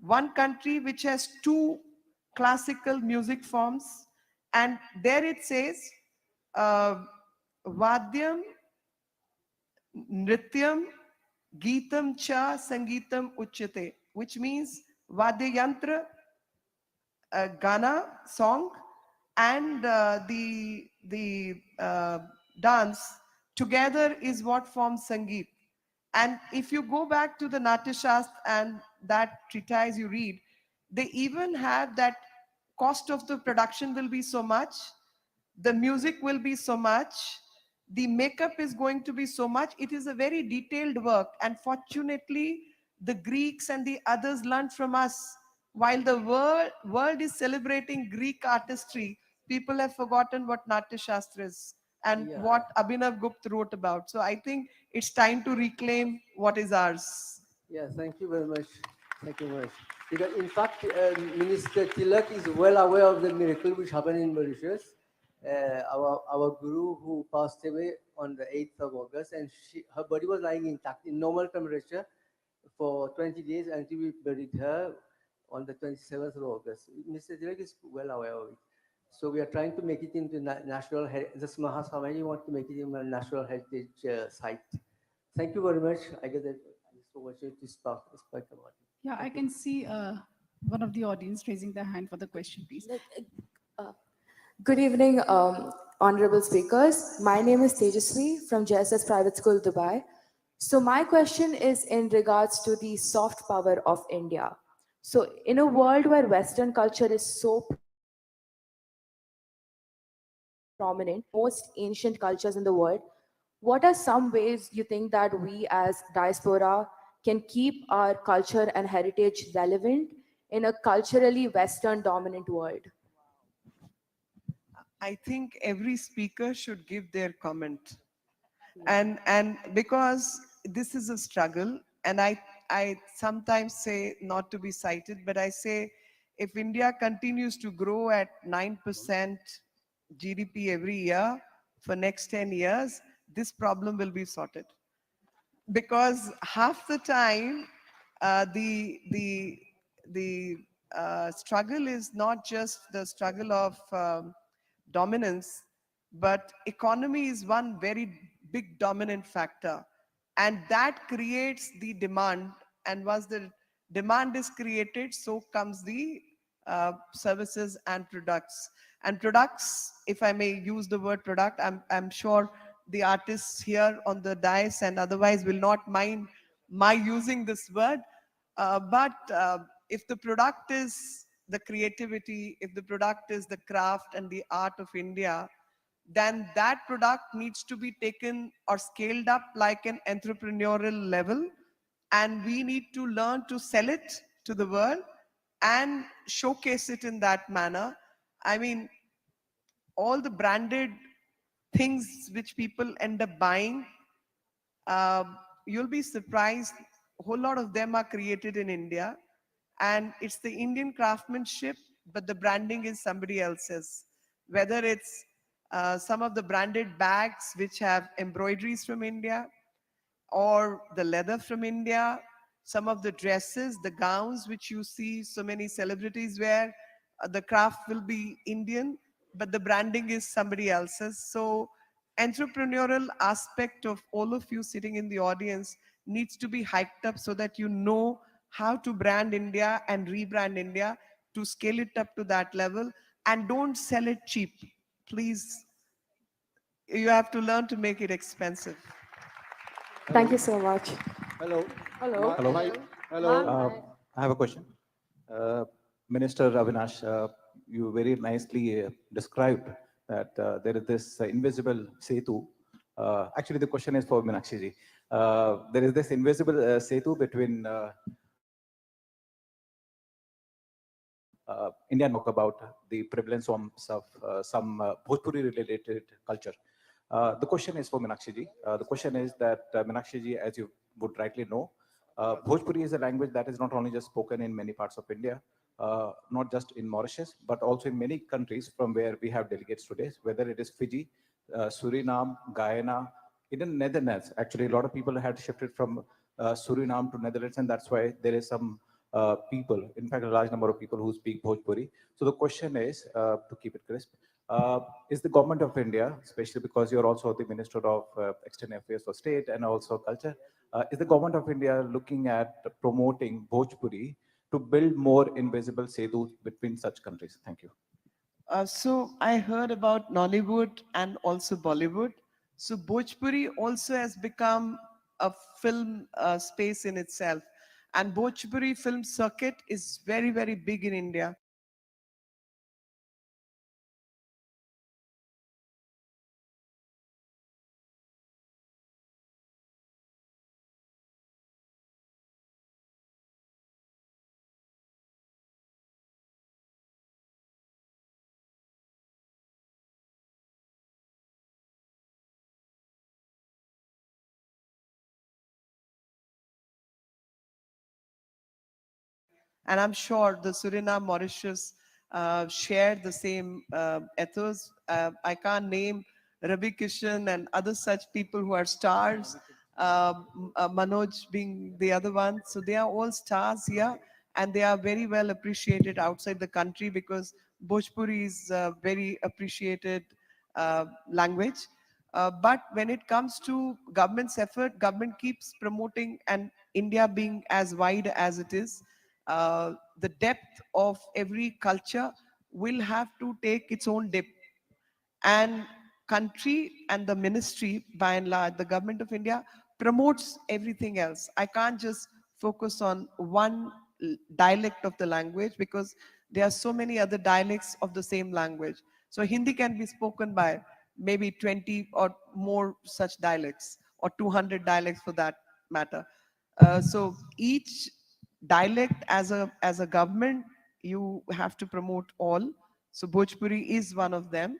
one country which has two classical music forms, and there it says, Vadyam, Nrityam, Geetam cha Sangeetam uchyate, which means Vadya Yantra, Gana, song, and the dance together is what forms Sangeet. And if you go back to the Natya Shastra and that treatise you read, they even have that cost of the production will be so much, the music will be so much, the makeup is going to be so much. It is a very detailed work, and fortunately the Greeks and the others learned from us. While the world is celebrating Greek artistry, people have forgotten what Natya Shastra is and what Abhinav Gupta wrote about. So I think it's time to reclaim what is ours. Yeah, thank you very much. Thank you very much. Because in fact, Minister Tilak is well aware of the miracle which happened in Mauritius. Our guru who passed away on the 8th of August, and her body was lying intact in normal temperature for 20 days until we buried her on the 27th of August. Mr. Tilak is well aware of it. So we are trying to make it into national heritage. The Mahasamaji want to make it into a national heritage site. Thank you very much. I get that. So much to speak about it. Yeah, I can see one of the audience raising their hand for the question, please. Good evening, honorable speakers. My name is Tejaswi from JSS Private School, Dubai. So my question is in regards to the soft power of India. So in a world where Western culture is so prominent, most ancient cultures in the world, what are some ways you think that we as diaspora can keep our culture and heritage relevant in a culturally Western dominant world? I think every speaker should give their comment. And because this is a struggle, and I sometimes say, not to be cited, but I say, if India continues to grow at 9% GDP every year for next 10 years, this problem will be sorted. Because half the time, the struggle is not just the struggle of dominance, but economy is one very big dominant factor, and that creates the demand. And once the demand is created, so comes the services and products. And products, if I may use the word product, I'm sure the artists here on the dais and otherwise will not mind my using this word. But if the product is the creativity, if the product is the craft and the art of India, then that product needs to be taken or scaled up like an entrepreneurial level. And we need to learn to sell it to the world and showcase it in that manner. I mean, all the branded things which people end up buying, you'll be surprised, a whole lot of them are created in India. And it's the Indian craftsmanship, but the branding is somebody else's. Whether it's some of the branded bags which have embroideries from India, or the leather from India, some of the dresses, the gowns which you see so many celebrities wear, the craft will be Indian, but the branding is somebody else's. So entrepreneurial aspect of all of you sitting in the audience needs to be hiked up so that you know how to brand India and rebrand India to scale it up to that level, and don't sell it cheap. Please, you have to learn to make it expensive. Thank you so much. Hello. Hello. Hello. Hello. I have a question. Minister Avinash, you very nicely described that there is this invisible setu Actually, the question is for Meenakshi ji. There is this invisible setu between India and talk about the prevalence of some Bhojpuri-related culture. The question is for Meenakshi ji. The question is that Meenakshi ji, as you would rightly know, Bhojpuri is a language that is not only just spoken in many parts of India, not just in Mauritius, but also in many countries from where we have delegates today, whether it is Fiji, Suriname, Guyana, even Netherlands. Actually, a lot of people had shifted from Suriname to Netherlands, and that's why there is some people, in fact, a large number of people who speak Bhojpuri. So the question is, to keep it crisp, is the government of India, especially because you're also the Minister of External Affairs for State and also Culture, is the government of India looking at promoting Bhojpuri to build more invisible setu between such countries? Thank you. So I heard about Nollywood and also Bollywood. So Bhojpuri also has become a film space in itself. And Bhojpuri film circuit is very, very big in India. And I'm sure the Suriname, Mauritius share the same ethos. I can't name Ravi Kishan and other such people who are stars, Manoj being the other one. So they are all stars here, and they are very well appreciated outside the country because Bhojpuri is a very appreciated language. But when it comes to government's effort, government keeps promoting, and India being as wide as it is, the depth of every culture will have to take its own dip. And country and the ministry, by and large, the government of India promotes everything else. I can't just focus on one dialect of the language because there are so many other dialects of the same language. So Hindi can be spoken by maybe 20 or more such dialects, or 200 dialects for that matter. So each dialect, as a government, you have to promote all. So Bhojpuri is one of them,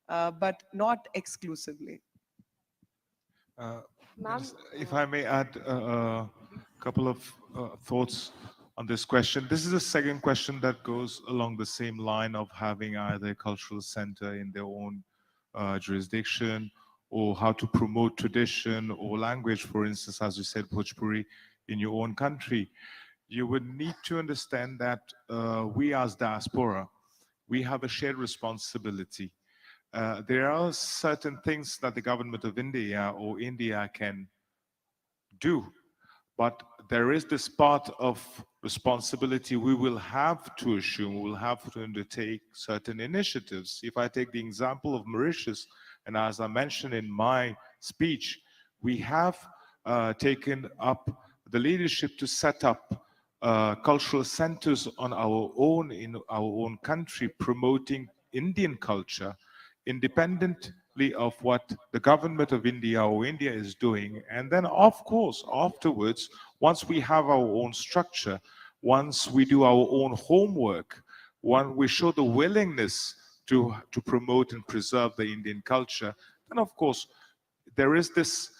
but not exclusively. If I may add a couple of thoughts on this question. This is the second question that goes along the same line of having either a cultural center in their own jurisdiction, or how to promote tradition or language, for instance, as you said, Bhojpuri, in your own country. You would need to understand that we as diaspora, we have a shared responsibility. There are certain things that the government of India or India can do, but there is this part of responsibility we will have to assume, we will have to undertake certain initiatives. If I take the example of Mauritius, and as I mentioned in my speech, we have taken up the leadership to set up cultural centers on our own, in our own country, promoting Indian culture, independently of what the government of India or India is doing. And then, of course, afterwards, once we have our own structure, once we do our own homework, when we show the willingness to promote and preserve the Indian culture, then of course, there is this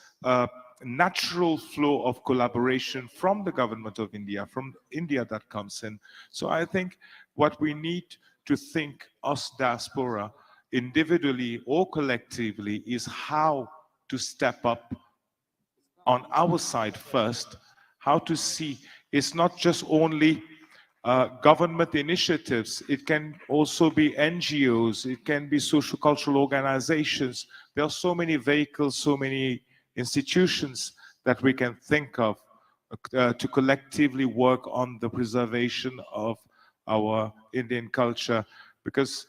natural flow of collaboration from the government of India, from India, that comes in. So I think what we need to think, us diaspora, individually or collectively, is how to step up on our side first, how to see it's not just only government initiatives, it can also be NGOs, it can be social cultural organizations. There are so many vehicles, so many institutions that we can think of to collectively work on the preservation of our Indian culture. Because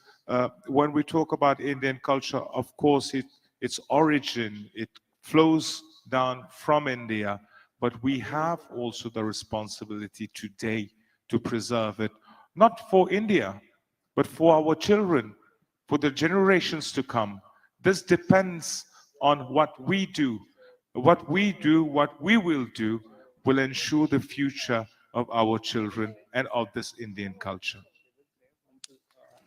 when we talk about Indian culture, of course, its origin, it flows down from India, but we have also the responsibility today to preserve it, not for India, but for our children, for the generations to come. This depends on what we do. What we do, what we will do, will ensure the future of our children and of this Indian culture.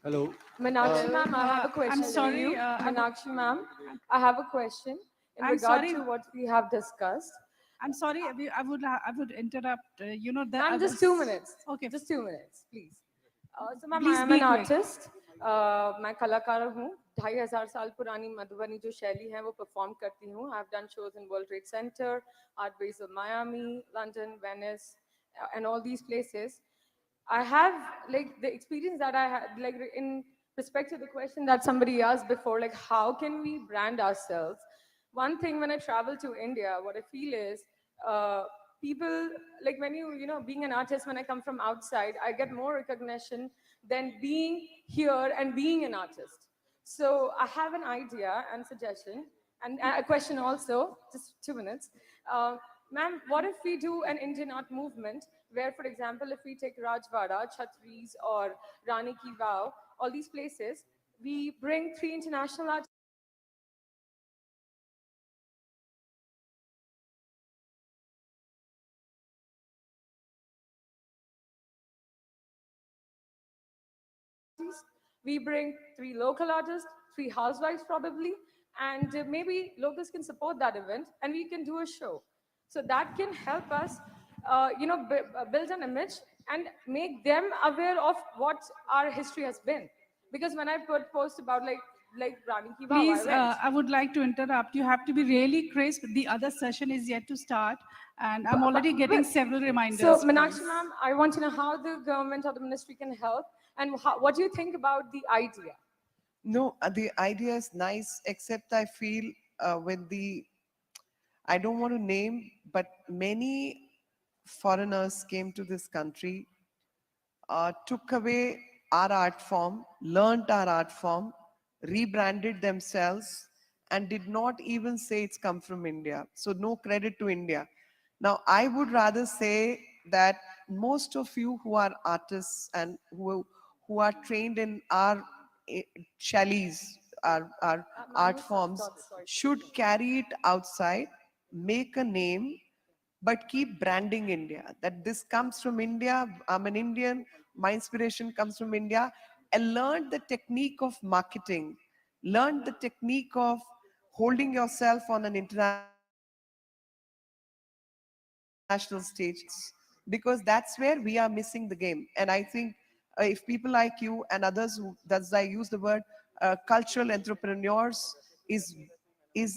Hello. Meenakshi ma'am, I have a question I'm sorry. for you. Meenakshi ma'am, I have a question in I'm regard sorry. to what we have discussed. I'm sorry, I would interrupt. Ma'am, just 2 minutes. Okay. Just 2 minutes, please. So ma'am, Please I am be an quick. artist. मैं कलाकार हूँ. 2500 साल पुरानी मधुबनी जो शैली है वो perform करती हूँ. I've done shows in World Trade Center, Art Base of Miami, London, Venice, and all these places. I have like the experience that I had, like in respect to the question that somebody asked before, like how can we brand ourselves? One thing when I travel to India, what I feel is people, like when being an artist, when I come from outside, I get more recognition than being here and being an artist. So I have an idea and suggestion and a question also, just 2 minutes. Ma'am, what if we do an Indian art movement where, for example, if we take Rajwada, Chhatris, or Rani Ki Vav, all these places, we bring 3 international artists we bring 3 local artists, 3 housewives probably, and maybe locals can support that event and we can do a show. So that can help us, build an image and make them aware of what our history has been. Because when I post about like Rani Ki Vav, Please, I went. I would like to interrupt. You have to be really crisp. The other session is yet to start, and I'm already getting several reminders. So, please. Meenakshi ma'am, I want to know how the government or the ministry can help, and what do you think about the idea? No, the idea is nice, except I feel I don't want to name, but many foreigners came to this country, took away our art form, learned our art form, rebranded themselves, and did not even say it's come from India. So no credit to India. Now, I would rather say that most of you who are artists and who are trained in our chalets, our art forms, should carry it outside, make a name, but keep branding India. That this comes from India, I'm an Indian, my inspiration comes from India, and learn the technique of marketing, learn the technique of holding yourself on an international stage, because that's where we are missing the game. And I think if people like you and others, that's I use the word cultural entrepreneurs, is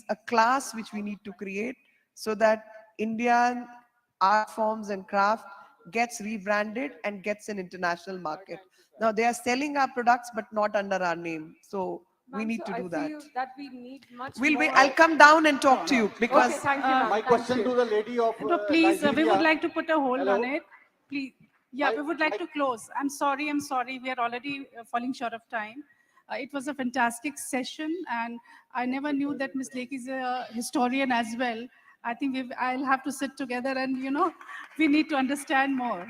a class which we need to create so that Indian art forms and craft gets rebranded and gets an international market. Now they are selling our products but not under our name. So we need to do that. I feel that we need much I'll come down and talk to you because Okay, thank you, ma'am. My Thank question you. to the lady of No, please, we Nigeria. would like to put a hold Hello? on it. Please, yeah, we would like to close. I'm sorry. We are already falling short of time. It was a fantastic session, and I never knew that Ms. Lake is a historian as well. I think I'll have to sit together and, we need to understand more.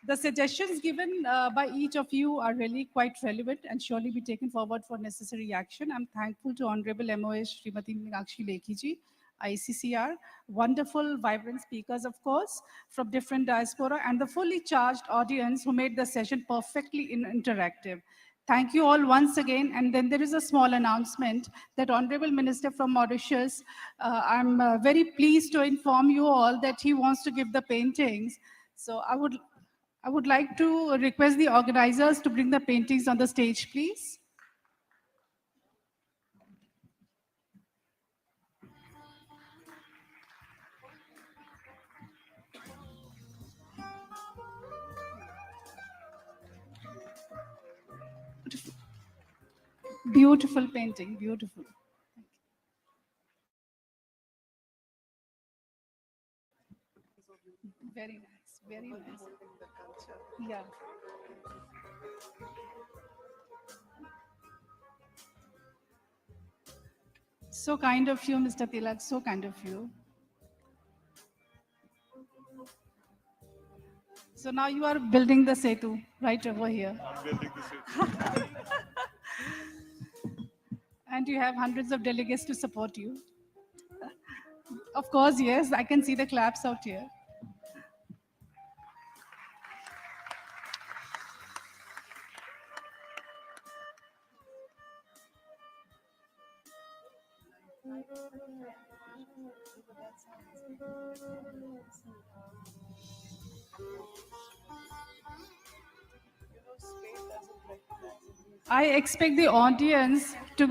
The suggestions given by each of you are really quite relevant and surely be taken forward for necessary action. I'm thankful to Honorable MOS Srimati Meenakshi Lekhi ji, ICCR, wonderful, vibrant speakers, of course, from different diaspora, and the fully charged audience who made the session perfectly interactive. Thank you all once again. And then there is a small announcement that Honorable Minister from Mauritius, I'm very pleased to inform you all that he wants to give the paintings. So I would like to request the organizers to bring the paintings on the stage, please. Beautiful painting, beautiful. Very nice, very nice. Yeah. So kind of you, Mr. Tilak, so kind of you. So now you are building the Setu right over here. I'm building the Setu. And you have hundreds of delegates to support you. Of course, yes, I can see the claps out here. I expect the audience to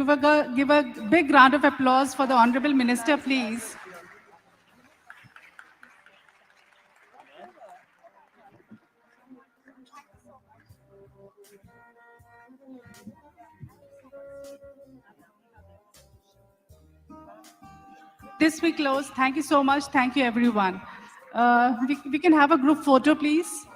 give a big round of applause for the Honorable Minister, please. This we close. Thank you so much. Thank you, everyone. We can have a group photo, please.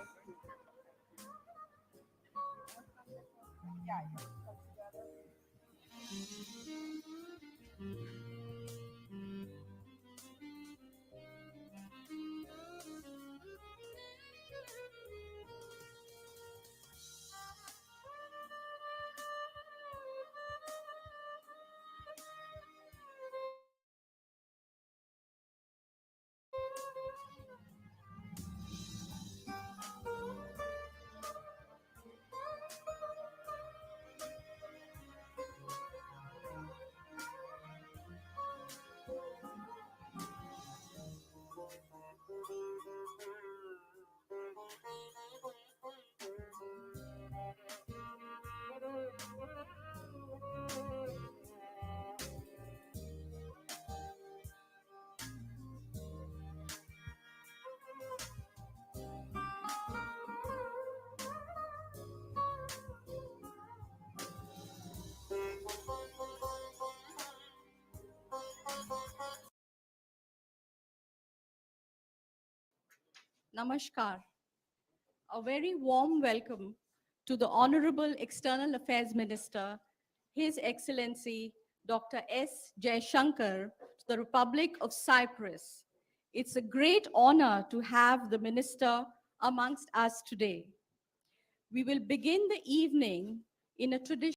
Namaskar. A very warm welcome to the Honorable External Affairs Minister, His Excellency Dr. S. Jaishankar, to the Republic of Cyprus. It's a great honor to have the Minister amongst us today. We will begin the evening in a tradition